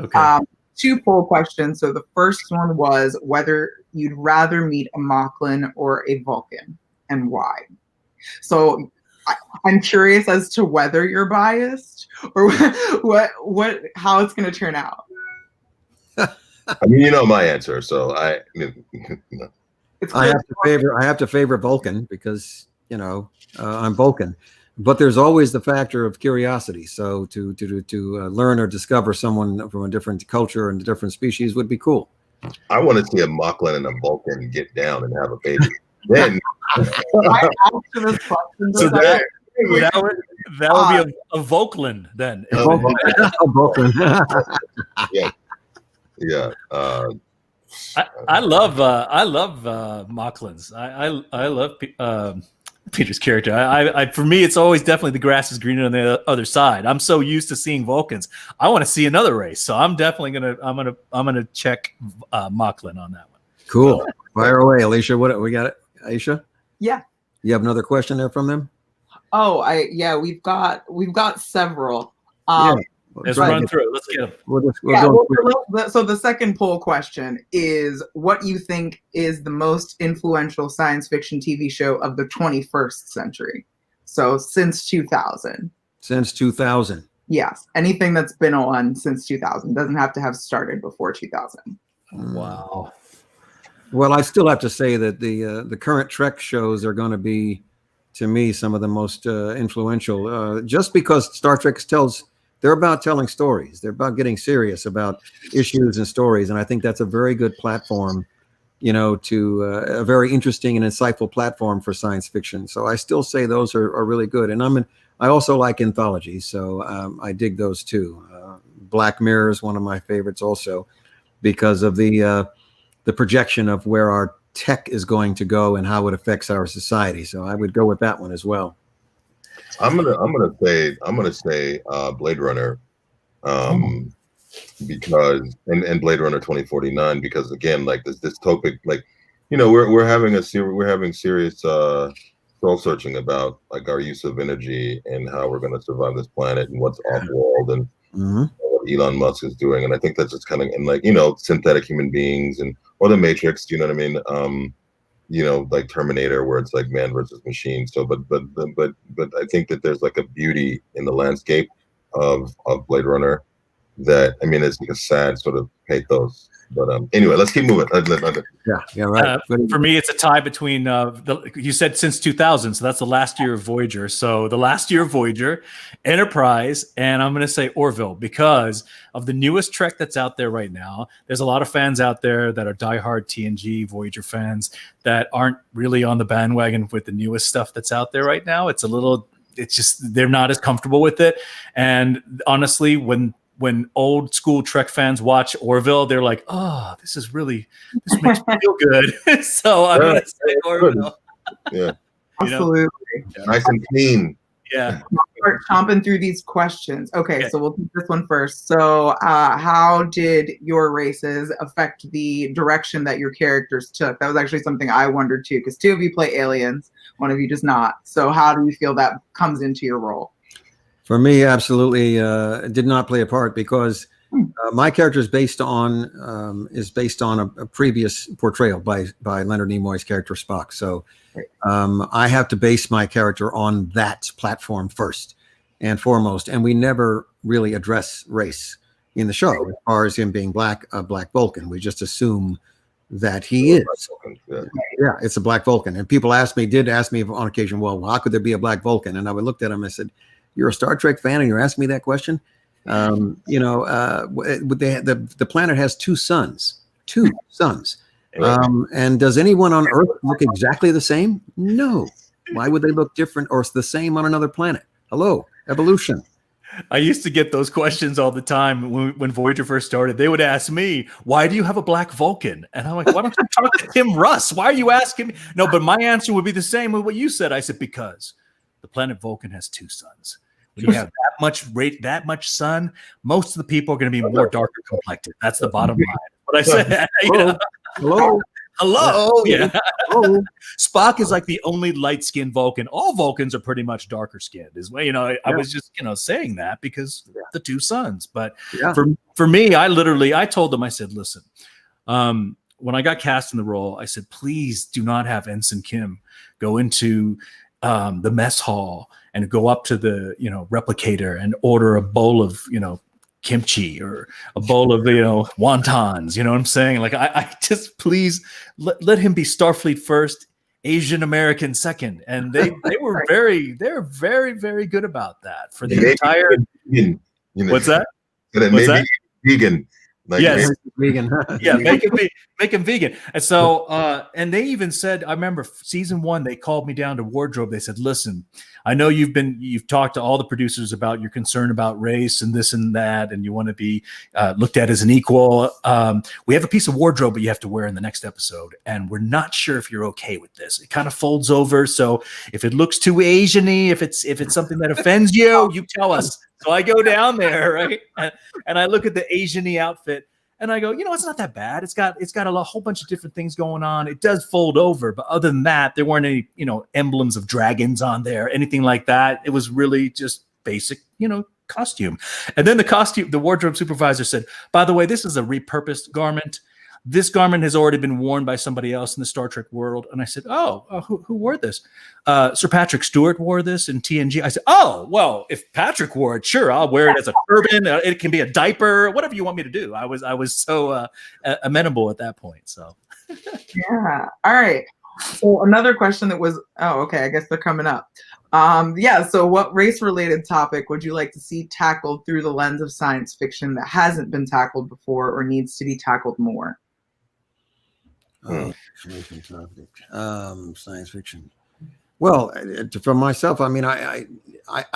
Okay. two poll questions. So the first one was whether you'd rather meet a Moclan or a Vulcan, and why. So I'm curious as to whether you're biased or how it's going to turn out. I mean, you know my answer, so I have to favor Vulcan because I'm Vulcan, but there's always the factor of curiosity. So to learn or discover someone from a different culture and a different species would be cool. I want to see a Moclan and a Vulcan get down and have a baby. Then So that would be a Vulcan then. Vulcan. Yeah. I love Moclans. I love Peter's character. I for me, it's always definitely the grass is greener on the other side. I'm so used to seeing Vulcans. I want to see another race, so I'm definitely gonna check Moclan on that one. Cool. Fire away, Alicia. What we got? It, Aisha. Yeah. You have another question there from them? Oh, we've got several. Let's run through. Let's get them. So the second poll question is what you think is the most influential science fiction TV show of the 21st century. So since 2000. Since 2000. Yes. Anything that's been on since 2000. Doesn't have to have started before 2000. Wow. Well, I still have to say that the current Trek shows are going to be, to me, some of the most influential. Just because Star Trek they're about telling stories. They're about getting serious about issues and stories, and I think that's a very good platform, to a very interesting and insightful platform for science fiction. So I still say those are really good. And I also like anthologies, so I dig those too. Black Mirror is one of my favorites also, because of the projection of where our tech is going to go and how it affects our society. So I would go with that one as well. I'm gonna say Blade Runner, because and Blade Runner 2049, because again, like this topic, like we're having serious soul searching about like our use of energy and how we're going to survive this planet and what's off world and what Elon Musk is doing. And I think that's just kind of, and like synthetic human beings or the Matrix, you know what I mean? Like Terminator, where it's like man versus machine. So, but I think that there's like a beauty in the landscape of Blade Runner that, I mean, it's like a sad sort of pathos. But anyway, let's keep moving. Yeah, right. For me, it's a tie between you said since 2000, so that's the last year of Voyager. So the last year of Voyager, Enterprise, and I'm going to say Orville, because of the newest Trek that's out there right now. There's a lot of fans out there that are diehard TNG Voyager fans that aren't really on the bandwagon with the newest stuff that's out there right now. It's just they're not as comfortable with it. And honestly, when old school Trek fans watch Orville, they're like, "Oh, this makes me feel good." So I'm gonna say Orville. Yeah, absolutely. Nice and clean. Yeah. Start chomping through these questions. Okay, so we'll take this one first. So, how did your races affect the direction that your characters took? That was actually something I wondered too, because 2 of you play aliens, 1 of you does not. So, how do you feel that comes into your role? For me, absolutely did not play a part, because my character is based on a previous portrayal by Leonard Nimoy's character Spock. So I have to base my character on that platform first and foremost. And we never really address race in the show as far as him being a black Vulcan. We just assume that he is. Yeah, it's a black Vulcan. And people did ask me on occasion, well, how could there be a black Vulcan? And I would look at him and I said, "You're a Star Trek fan and you're asking me that question?" The planet has 2 suns. And does anyone on Earth look exactly the same? No. Why would they look different or the same on another planet? Hello, evolution. I used to get those questions all the time when Voyager first started. They would ask me, "Why do you have a black Vulcan?" And I'm like, "Why don't you talk to Tim Russ? Why are you asking me?" No, but my answer would be the same with what you said. I said, because the planet Vulcan has 2 suns. When you have that much sun, most of the people are going to be more darker complected. That's the bottom line. What I said. Hello. Hello. Yeah. Oh, Spock is like the only light-skinned Vulcan. All Vulcans are pretty much darker skinned. I was just saying that because the two suns. But yeah. for me, I told them, I said, listen, when I got cast in the role, I said, please do not have Ensign Kim go into the mess hall and go up to the replicator and order a bowl of kimchi or a bowl of wontons. You know what I'm saying? Like I just please let him be Starfleet first, Asian American second, and they were very very good about that for the entire. Vegan, What's that? And What's maybe that? vegan. Like Yes. Vegan. Yeah, make him vegan. And so, and they even said, I remember season 1, they called me down to wardrobe. They said, listen, I know you've talked to all the producers about your concern about race and this and that, and you want to be looked at as an equal. We have a piece of wardrobe that you have to wear in the next episode, and we're not sure if you're okay with this. It kind of folds over, so if it looks too Asian-y, if it's something that offends you, you tell us. So I go down there, right, and I look at the Asian-y outfit, and I go, it's not that bad. It's got a whole bunch of different things going on. It does fold over, but other than that, there weren't any emblems of dragons on there, anything like that. It was really just basic, costume. And then the wardrobe supervisor said, by the way, this is a repurposed garment. This garment has already been worn by somebody else in the Star Trek world. And I said, who wore this? Sir Patrick Stewart wore this in TNG. I said, oh, well, if Patrick wore it, sure, I'll wear it as a turban. It can be a diaper, whatever you want me to do. I was so amenable at that point. So, yeah. All right. So another question that was, okay, I guess they're coming up. So what race-related topic would you like to see tackled through the lens of science fiction that hasn't been tackled before or needs to be tackled more? Science fiction. Well, for myself, I mean, I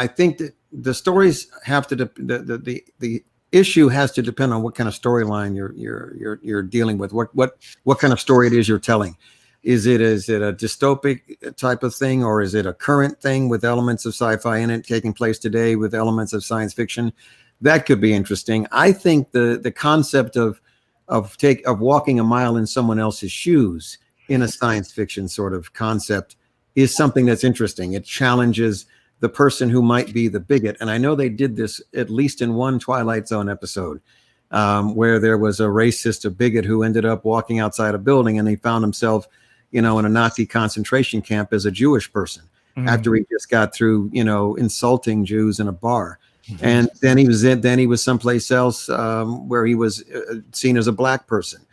think that the stories have to the issue has to depend on what kind of storyline you're dealing with. What kind of story it is you're telling. Is it a dystopic type of thing, or is it a current thing with elements of sci-fi in it taking place today with elements of science fiction? That could be interesting. I think the concept of walking a mile in someone else's shoes in a science fiction sort of concept is something that's interesting. It challenges the person who might be the bigot. And I know they did this at least in one Twilight Zone episode where there was a racist, a bigot who ended up walking outside a building, and he found himself, in a Nazi concentration camp as a Jewish person after he just got through, insulting Jews in a bar. And then he was someplace else where he was seen as a black person,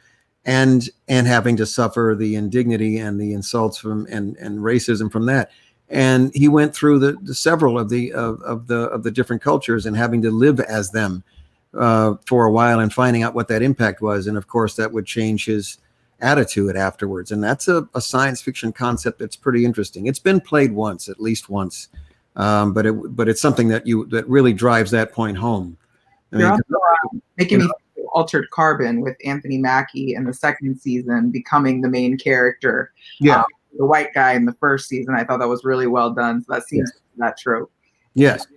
and having to suffer the indignity and the insults from and racism from that. And he went through the several of the different cultures and having to live as them for a while and finding out what that impact was. And of course, that would change his attitude afterwards. And that's a science fiction concept that's pretty interesting. It's been played at least once. But it's something that really drives that point home. You're also making me think of Altered Carbon with Anthony Mackie in the second season becoming the main character. Yeah, the white guy in the first season. I thought that was really well done. So that seems that trope. Yes.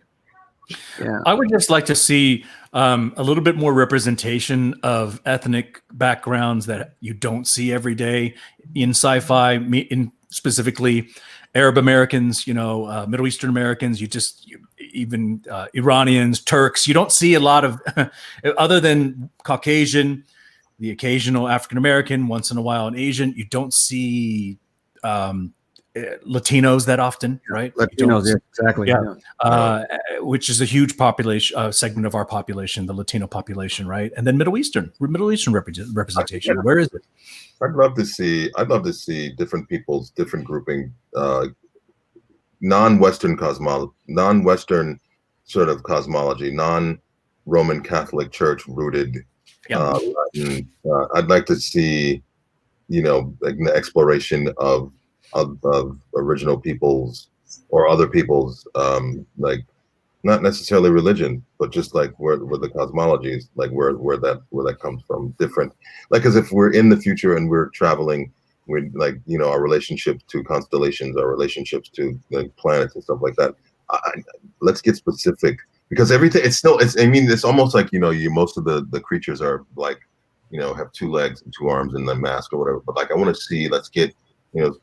Yeah. I would just like to see a little bit more representation of ethnic backgrounds that you don't see every day in sci-fi, in specifically Arab Americans, Middle Eastern Americans, even Iranians, Turks. You don't see a lot of, other than Caucasian, the occasional African American, once in a while an Asian. You don't see Latinos that often, right? Latinos, exactly. Yeah. Which is a huge population segment of our population, the Latino population, right? And then Middle Eastern representation. Where is it? I'd love to see different people's different grouping, non-Western sort of cosmology, non-Roman Catholic Church rooted. Latin. I'd like to see, like the exploration of original peoples or other peoples, like not necessarily religion, but just like where the cosmology is, like where that comes from, different. Like, as if we're in the future and we're traveling with, like, our relationship to constellations, our relationships to like planets and stuff like that. Let's get specific, because everything it's almost like most of the creatures are like have 2 legs and 2 arms and the mask or whatever. But like, I want to see, let's get,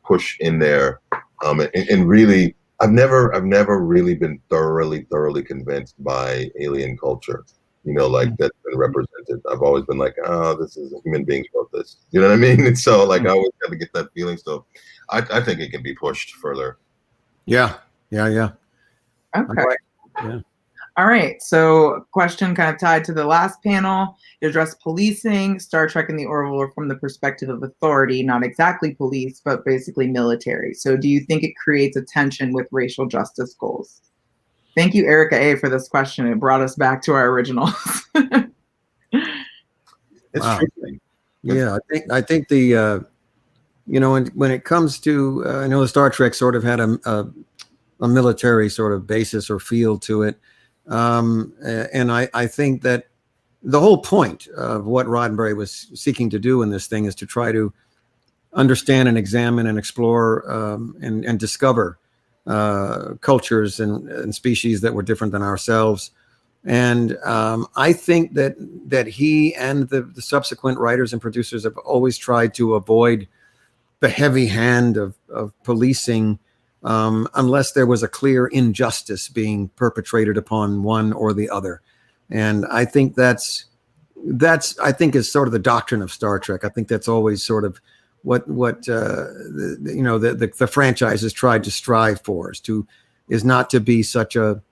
push in there. And really, I've never really been thoroughly convinced by alien culture, like that's been represented. I've always been like, oh, this is human beings wrote this. You know what I mean? And so like, I always have to get that feeling. So I think it can be pushed further. Yeah. Okay. Yeah. All right. So, question kind of tied to the last panel. You address policing, Star Trek and the Orville from the perspective of authority, not exactly police, but basically military. So, do you think it creates a tension with racial justice goals? Thank you, Erica A., for this question. It brought us back to our originals. It's Wow. tricky. Yeah, I think the when it comes to I know the Star Trek sort of had a military sort of basis or feel to it, and I think that the whole point of what Roddenberry was seeking to do in this thing is to try to understand and examine and explore and discover cultures and species that were different than ourselves. And I think that he and the subsequent writers and producers have always tried to avoid the heavy hand of policing unless there was a clear injustice being perpetrated upon one or the other. And I think that's I think is sort of the doctrine of Star Trek. I think that's always sort of what the franchise has tried to strive for is not to be such a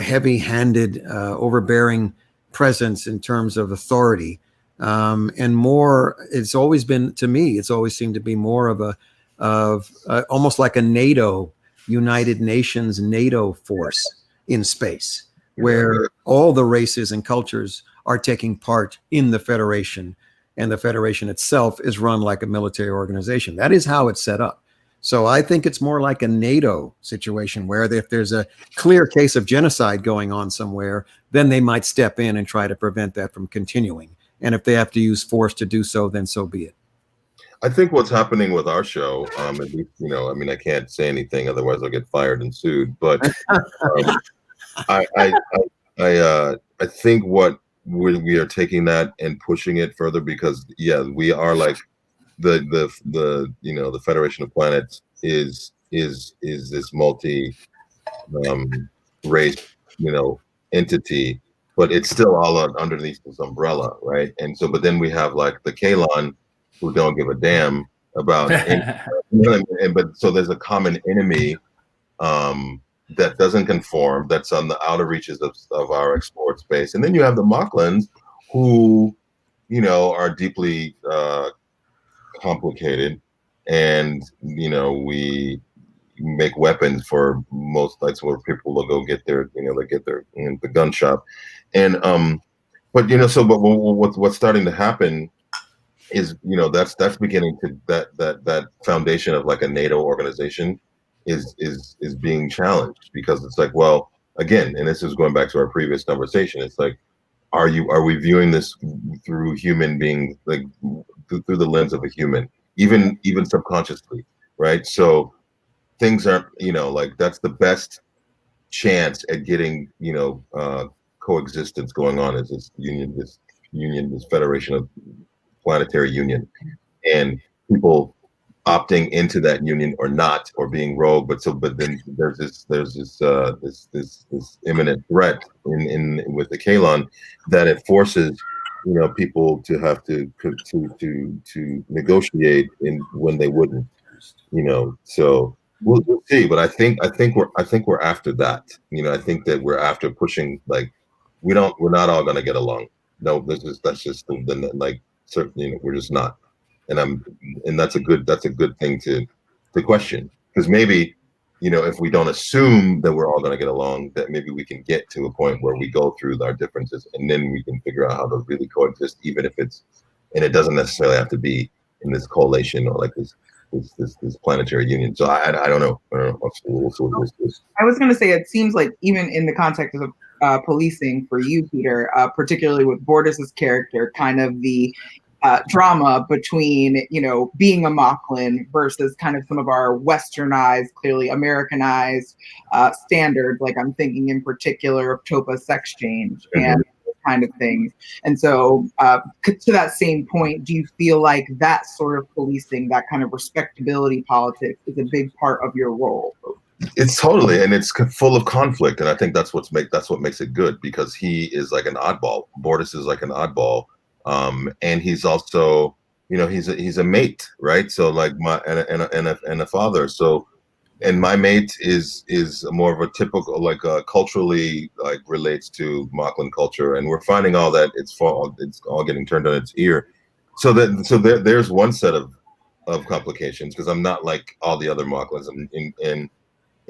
heavy-handed, overbearing presence in terms of authority, and more. It's always been, to me, it's always seemed to be more of almost like a NATO, United Nations NATO force in space, where all the races and cultures are taking part in the Federation, and the Federation itself is run like a military organization. That is how it's set up. So I think it's more like a NATO situation where if there's a clear case of genocide going on somewhere, then they might step in and try to prevent that from continuing. And if they have to use force to do so, then so be it. I think what's happening with our show, at least, I mean, I can't say anything, otherwise I'll get fired and sued. But I think what we are taking that and pushing it further because, yeah, we are like the Federation of Planets is this multi race entity, but it's still all underneath this umbrella, right? And so, but then we have like the Kalon who don't give a damn about but so there's a common enemy that doesn't conform, that's on the outer reaches of our explored space. And then you have the Moclans who are deeply complicated, and we make weapons for most, like, where people will go get their they get their in the gun shop. And but what's starting to happen is that's beginning to that foundation of like a NATO organization is being challenged, because it's like, well, again, and this is going back to our previous conversation, it's like, are we viewing this through human beings, like through the lens of a human, even subconsciously, right? So things aren't, like, that's the best chance at getting coexistence going on, is this Federation of Planetary Union, and people opting into that union or not, or being rogue. But then there's this imminent threat in with the Kalon, that it forces people to have to negotiate when they wouldn't, so we'll see. But I think we're after that. I think that we're after pushing, like, we're not all going to get along. No, that's just the like, certainly, we're just not. And that's a good thing to question, because maybe if we don't assume that we're all going to get along, that maybe we can get to a point where we go through our differences, and then we can figure out how to really coexist, even if it doesn't necessarily have to be in this coalition or like this planetary union. So I don't know. We'll see what this is. I was going to say, it seems like even in the context of policing for you, Peter, particularly with Bortus's character, kind of the drama between, being a Moclan versus kind of some of our westernized, clearly Americanized standards. Like, I'm thinking in particular of Topa sex change, and kind of things. And so to that same point, do you feel like that sort of policing, that kind of respectability politics is a big part of your role? It's totally, and it's full of conflict, and I think that's what makes it good, because he is like an oddball. Bortus is like an oddball, and he's also, he's a mate, right? So like and a father. So, and my mate is more of a typical, like culturally, like relates to Moclan culture, and we're finding all that it's all getting turned on its ear. So there's one set of complications, because I'm not like all the other Moclans,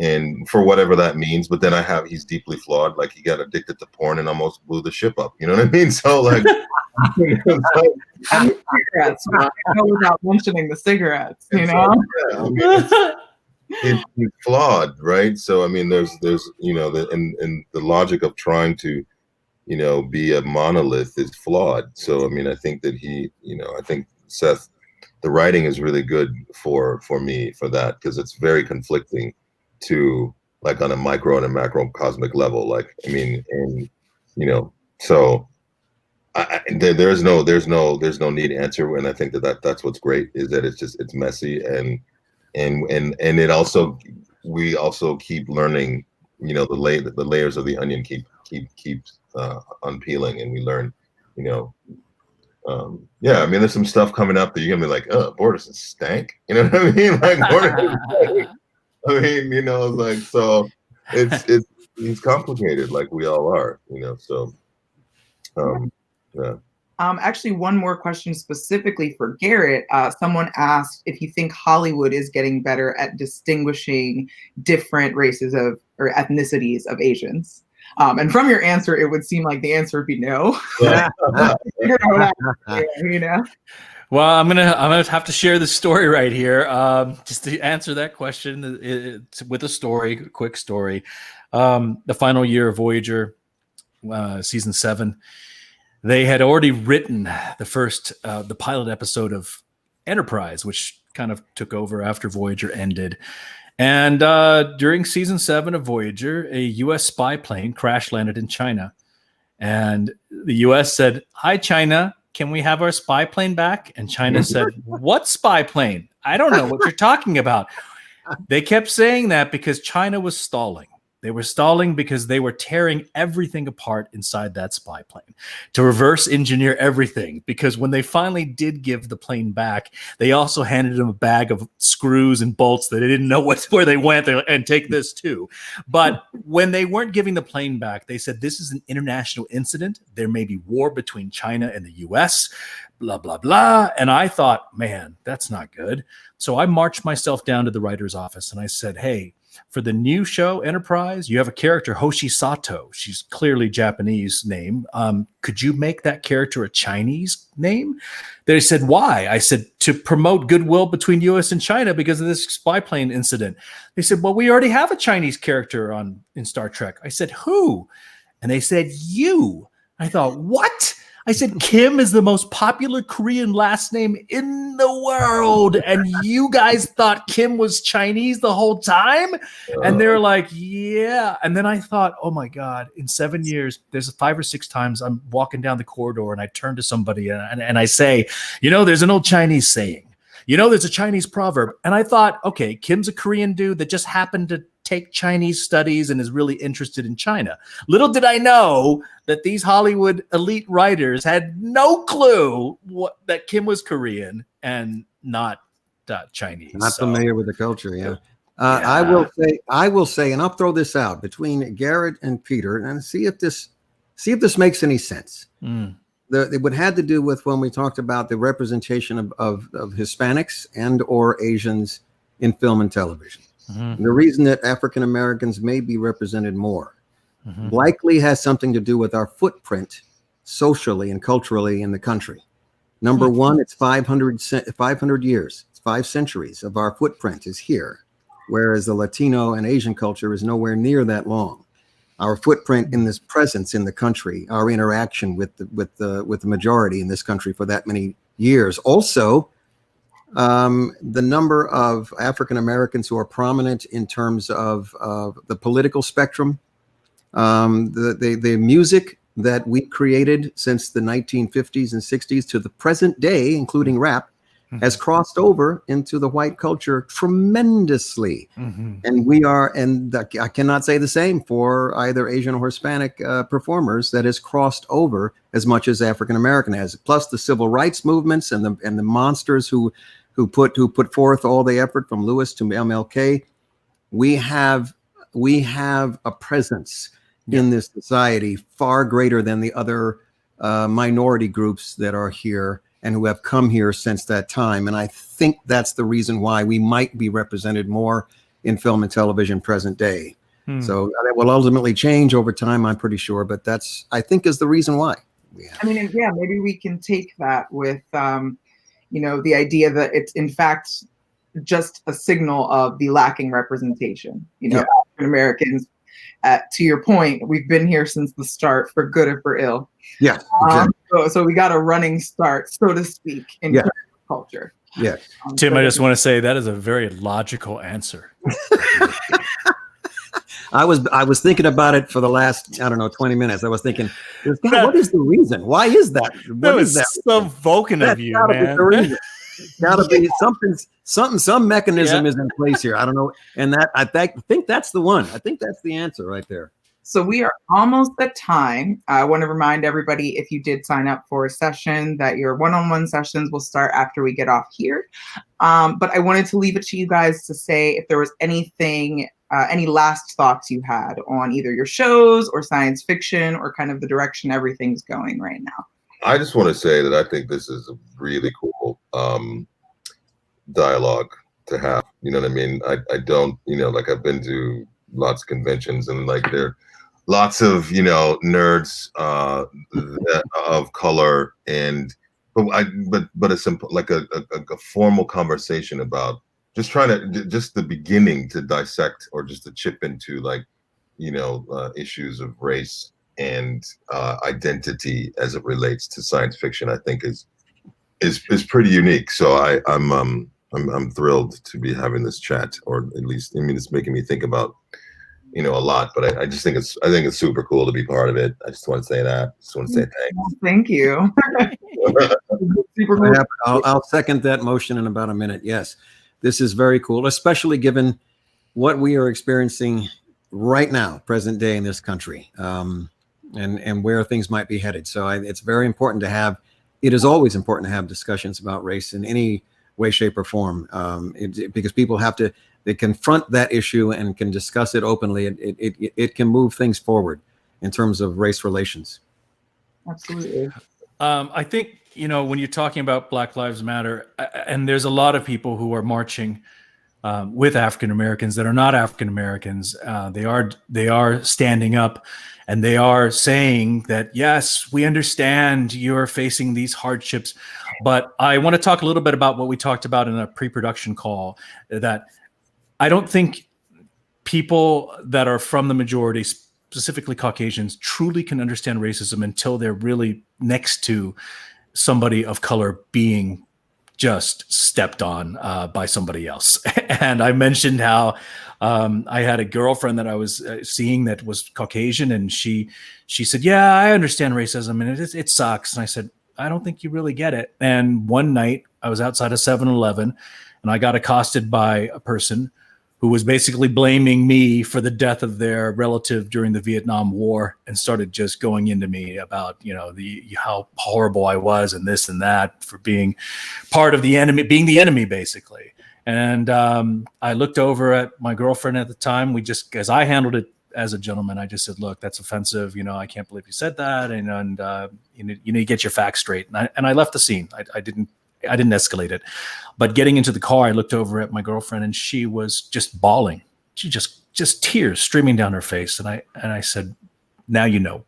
and for whatever that means. But then he's deeply flawed. Like, he got addicted to porn and almost blew the ship up. You know what I mean? So like, and the cigarettes, without mentioning the cigarettes, you know? Like, I mean, it's flawed, right? So I mean, there's and the logic of trying to, be a monolith is flawed. So I mean, I think that I think Seth, the writing is really good for me for that, because it's very conflicting to, like, on a micro and a macro cosmic level. Like, I mean, and so there's no neat answer, and I think that's what's great, is that it's messy, and it also, we also keep learning, the layers of the onion keep unpeeling, and we learn, I mean, there's some stuff coming up that you're gonna be like, oh, Bortus is stank, you know what I mean? Like, Bortus I mean, like, so he's complicated, like we all are, so yeah. Actually, one more question specifically for Garrett. Someone asked if you think Hollywood is getting better at distinguishing different races or ethnicities of Asians. And from your answer, it would seem like the answer would be no. Yeah. Well, I'm gonna have to share the story right here, just to answer that question. It's with a quick story. The final year of Voyager, season 7, they had already written the pilot episode of Enterprise, which kind of took over after Voyager ended. And during season 7 of Voyager, a U.S. spy plane crash landed in China, and the U.S. said, "Hi, China. Can we have our spy plane back?" And China said, "What spy plane? I don't know what you're talking about." They kept saying that because China was stalling. They were stalling because they were tearing everything apart inside that spy plane to reverse engineer everything. Because when they finally did give the plane back, they also handed them a bag of screws and bolts that they didn't know where they went. They're like, and take this too. But when they weren't giving the plane back, they said, this is an international incident. There may be war between China and the US, blah, blah, blah. And I thought, man, that's not good. So I marched myself down to the writer's office and I said, hey, for the new show Enterprise, you have a character, Hoshi Sato. She's clearly Japanese name. Could you make that character a Chinese name? They said, why? I said, to promote goodwill between US and China because of this spy plane incident. They said, well, we already have a Chinese character in Star Trek. I said, who? And they said, you. I thought, what? I said, Kim is the most popular Korean last name in the world. And you guys thought Kim was Chinese the whole time? And they're like, yeah. And then I thought, oh my God, in 7 years, there's 5 or 6 times I'm walking down the corridor and I turn to somebody and I say, there's an old Chinese saying, there's a Chinese proverb. And I thought, okay, Kim's a Korean dude that just happened to take Chinese studies and is really interested in China. Little did I know that these Hollywood elite writers had no clue that Kim was Korean and not Chinese. Not familiar with the culture, yeah. I will say, and I'll throw this out between Garrett and Peter and see if this makes any sense. It had to do with when we talked about the representation of Hispanics and or Asians in film and television. Mm-hmm. The reason that African Americans may be represented more likely has something to do with our footprint socially and culturally in the country. Number one, it's 500 years. It's 5 centuries of our footprint is here, whereas the Latino and Asian culture is nowhere near that long. Our footprint in this presence in the country, our interaction with the majority in this country for that many years. Also, the number of African Americans who are prominent in terms of the political spectrum, the music that we created since the 1950s and 60s to the present day, including rap, has crossed over into the white culture tremendously. And we are, and I cannot say the same for either Asian or Hispanic performers, that has crossed over as much as African American has. Plus the civil rights movements and the monsters who put forth all the effort, from Lewis to MLK. We have a presence in this society far greater than the other minority groups that are here and who have come here since that time. And I think that's the reason why we might be represented more in film and television present day. So that will ultimately change over time, I'm pretty sure, but that's, I think, is the reason why. I mean, yeah, maybe we can take that with, the idea that it's in fact just a signal of the lacking representation. African Americans, to your point, we've been here since the start, for good or for ill. Yeah. Exactly. So we got a running start, so to speak, in terms of culture. Yeah. Tim, I just want to say that is a very logical answer. I was thinking about it for the last, 20 minutes. I was thinking, God, what is the reason? Why is that? What is that? So Vulcan of you, man. Gotta be some mechanism is in place here. I don't know. And that I think that's the one. I think that's the answer right there. So we are almost at time. I want to remind everybody, if you did sign up for a session, that your one-on-one sessions will start after we get off here. But I wanted to leave it to you guys to say if there was anything, any last thoughts you had on either your shows or science fiction or kind of the direction everything's going right now. I just want to say that I think this is a really cool dialogue to have. You know what I mean? I don't, like, I've been to lots of conventions and like there are lots of, nerds of color, but a simple, like a formal conversation about just the beginning to dissect or just to chip into, like, issues of race and identity as it relates to science fiction, I think is pretty unique. So I'm thrilled to be having this chat, or at least, it's making me think about, a lot. But I just think it's super cool to be part of it. I just want to say that. Just want to say thanks. Thank you. Super cool. I'll second that motion in about a minute. Yes, this is very cool, especially given what we are experiencing right now, present day in this country. And where things might be headed. So it's very important to have, it is always important to have discussions about race in any way, shape, or form, because people they confront that issue and can discuss it openly. It can move things forward in terms of race relations. Absolutely. I think, when you're talking about Black Lives Matter, and there's a lot of people who are marching with African Americans that are not African Americans. They are standing up, and they are saying that, yes, we understand you're facing these hardships. But I want to talk a little bit about what we talked about in a pre-production call, that I don't think people that are from the majority, specifically Caucasians, truly can understand racism until they're really next to somebody of color being just stepped on by somebody else. And I mentioned how I had a girlfriend that I was seeing that was Caucasian, and she said, yeah, I understand racism and it sucks. And I said, I don't think you really get it. And one night I was outside of 7-Eleven and I got accosted by a person who was basically blaming me for the death of their relative during the Vietnam War, and started just going into me about, how horrible I was and this and that for being part of the enemy, being the enemy, basically. And I looked over at my girlfriend at the time. As I handled it as a gentleman, I just said, look, that's offensive. I can't believe you said that. And you need to get your facts straight. And I left the scene. I didn't escalate it. But getting into the car, I looked over at my girlfriend and she was just bawling. She just tears streaming down her face. And I said, now you know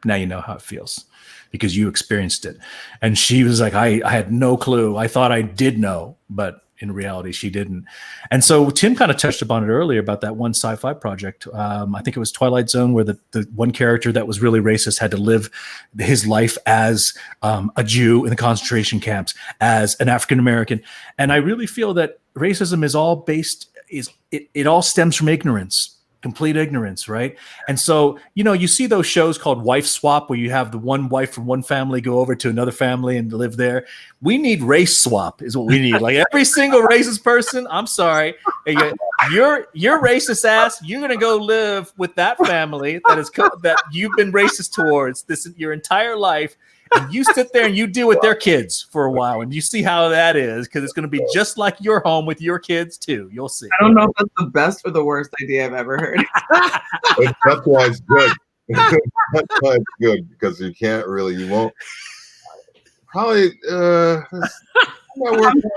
how it feels because you experienced it. And she was like, I had no clue. I thought I did know, but in reality, she didn't. And so Tim kind of touched upon it earlier about that one sci-fi project. I think it was Twilight Zone, where the one character that was really racist had to live his life as a Jew in the concentration camps, as an African-American. And I really feel that racism is all it all stems from ignorance. complete ignorance, right? And so, you know, you see those shows called Wife Swap, where you have the one wife from one family go over to another family and live there. We need race swap is what we need. Like every single racist person, I'm sorry, you're racist ass. You're gonna go live with that family that you've been racist towards your entire life. And you sit there and you deal with their kids for a while, and you see how that is, because it's going to be just like your home with your kids too. You'll see. I don't know if that's the best or the worst idea I've ever heard. That's why it's good. That's why it's good, because you won't probably not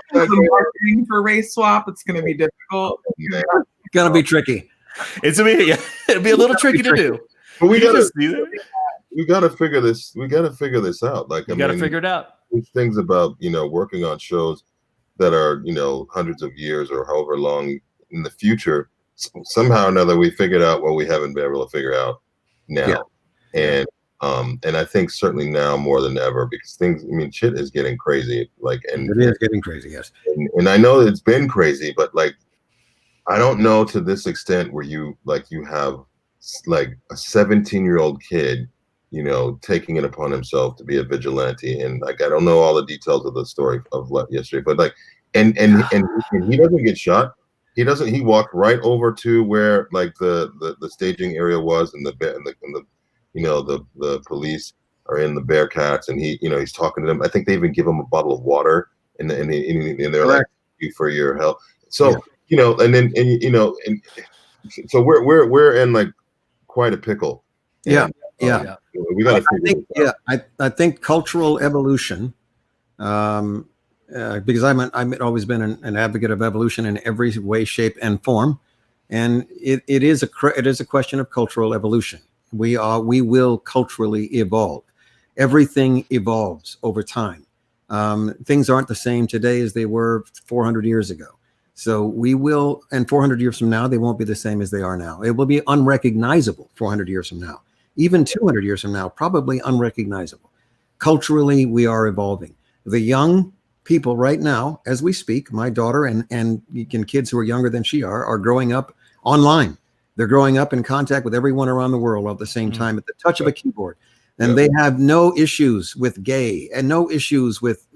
marketing for race swap. It's going to be difficult. It's going to be tricky. It'll be a little tricky to do. But we gotta figure this. We gotta figure this out. Like, you gotta figure it out. There's things about, you know, working on shows that are, you know, hundreds of years or however long in the future. Somehow or another, we figured out what we haven't been able to figure out now. Yeah. And I think certainly now more than ever, because shit is getting crazy. Like, and it is getting crazy. Yes. And I know it's been crazy, but like, I don't know to this extent where you have like a 17-year-old kid, you know, taking it upon himself to be a vigilante. And like, I don't know all the details of the story of yesterday, but like, and he doesn't get shot. He walked right over to where like the staging area was, and the you know, the police are in the Bearcats, and he's talking to them. I think they even give him a bottle of water, and they're like, "Thank you for your help." So, you know, so we're in like quite a pickle. We got to I think cultural evolution, because I've always been an advocate of evolution in every way, shape, and form, and it is a question of cultural evolution. We will culturally evolve. Everything evolves over time. Things aren't the same today as they were 400 years ago. So we will, and 400 years from now, they won't be the same as they are now. It will be unrecognizable 400 years from now. Even 200 years from now, probably unrecognizable. Culturally, we are evolving. The young people right now, as we speak, my daughter and kids who are younger than she are growing up online. They're growing up in contact with everyone around the world at the same time at the touch of a keyboard. And they have no issues with gay and no issues with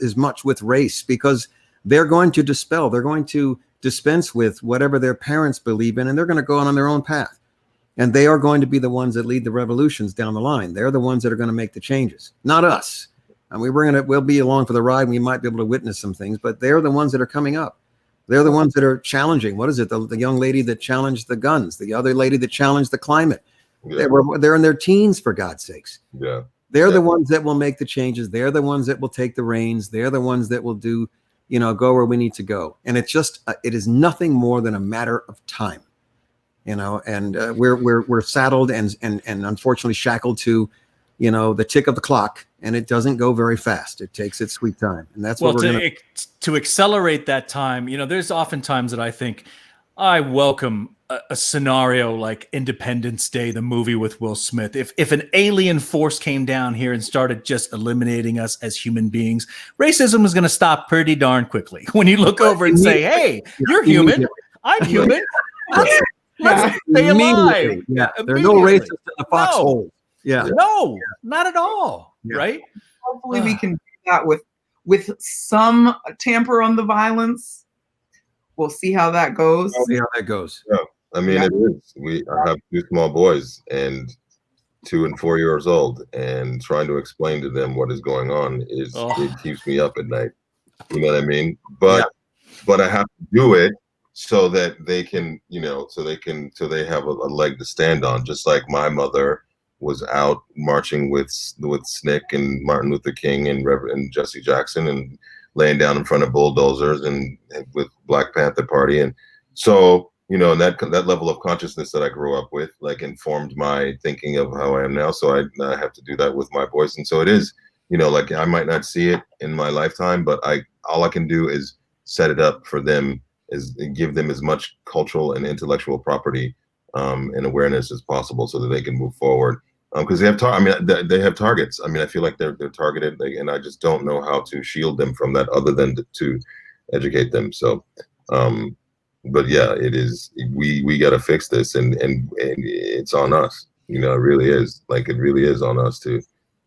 as much with race, because they're going to they're going to dispense with whatever their parents believe in, and they're going to go on their own path. And they are going to be the ones that lead the revolutions down the line. They're the ones that are going to make the changes, not us. I mean, we'll be along for the ride. We might be able to witness some things, but they're the ones that are coming up. They're the ones that are challenging. What is it? The young lady that challenged the guns, the other lady that challenged the climate. Yeah. They're in their teens, for God's sakes. Yeah. They're the ones that will make the changes. They're the ones that will take the reins. They're the ones that will go where we need to go. And it's just, it is nothing more than a matter of time. And we're saddled and unfortunately shackled to, the tick of the clock, and it doesn't go very fast. It takes its sweet time, and that's what to accelerate that time. There's often times that I think I welcome a scenario like Independence Day, the movie with Will Smith. If an alien force came down here and started just eliminating us as human beings, racism is going to stop pretty darn quickly. When you look over and say, "Hey, you're human, I'm human." Let's stay alive. Yeah, there's no racists in the foxhole. No, not at all. Yeah. Right? Hopefully, we can do that with some tamper on the violence. We'll see how that goes. Yeah, I mean, it is. I have two small boys, and 2 and 4 years old, and trying to explain to them what is going on it keeps me up at night. You know what I mean? But I have to do it so that they can, so they have a leg to stand on. Just like my mother was out marching with SNCC and Martin Luther King and Jesse Jackson, and laying down in front of bulldozers and with Black Panther Party. And so, that level of consciousness that I grew up with, like, informed my thinking of how I am now. So I have to do that with my boys. And so it is, like, I might not see it in my lifetime, but all I can do is set it up for them, is give them as much cultural and intellectual property and awareness as possible, so that they can move forward. Because they have they have targets. I mean, I feel like they're targeted, and I just don't know how to shield them from that, other than to educate them. So, yeah, it is. We got to fix this, and it's on us. You know, it really is. Like, it really is on us to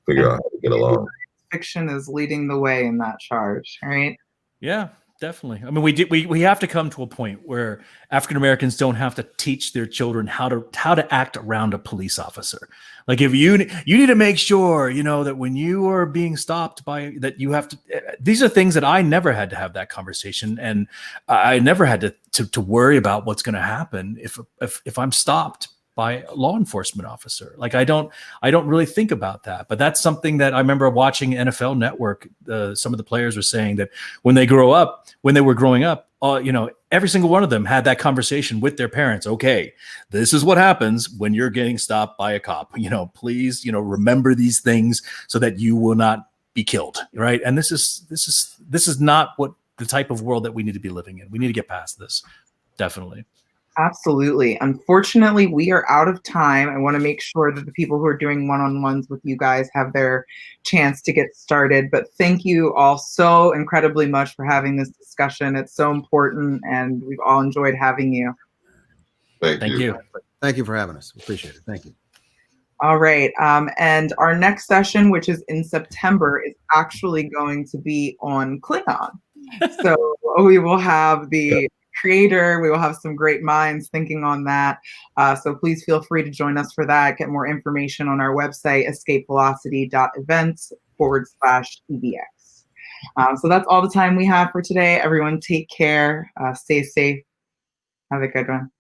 figure out how to get along. Fiction is leading the way in that charge, right? Yeah, definitely. I mean, we have to come to a point where African Americans don't have to teach their children how to act around a police officer. Like, if you need to make sure, you know, that when you are being stopped by that, you have to. These are things that I never had to have that conversation, and I never had to worry about what's going to happen if I'm stopped by a law enforcement officer. Like, I don't really think about that, but that's something that I remember watching NFL Network. Some of the players were saying that when they were growing up, you know, every single one of them had that conversation with their parents. Okay, this is what happens when you're getting stopped by a cop. You know, please, you know, remember these things so that you will not be killed. Right. And this is not what the type of world that we need to be living in. We need to get past this. Definitely. Absolutely. Unfortunately, we are out of time. I want to make sure that the people who are doing one-on-ones with you guys have their chance to get started. But thank you all so incredibly much for having this discussion. It's so important, and we've all enjoyed having you. Thank you. Thank you for having us. Appreciate it. Thank you. All right. And our next session, which is in September, is actually going to be on Klingon. So we will have the creator. We will have some great minds thinking on that. So please feel free to join us for that. Get more information on our website, escapevelocity.events/EVX. So that's all the time we have for today. Everyone take care. Stay safe. Have a good one.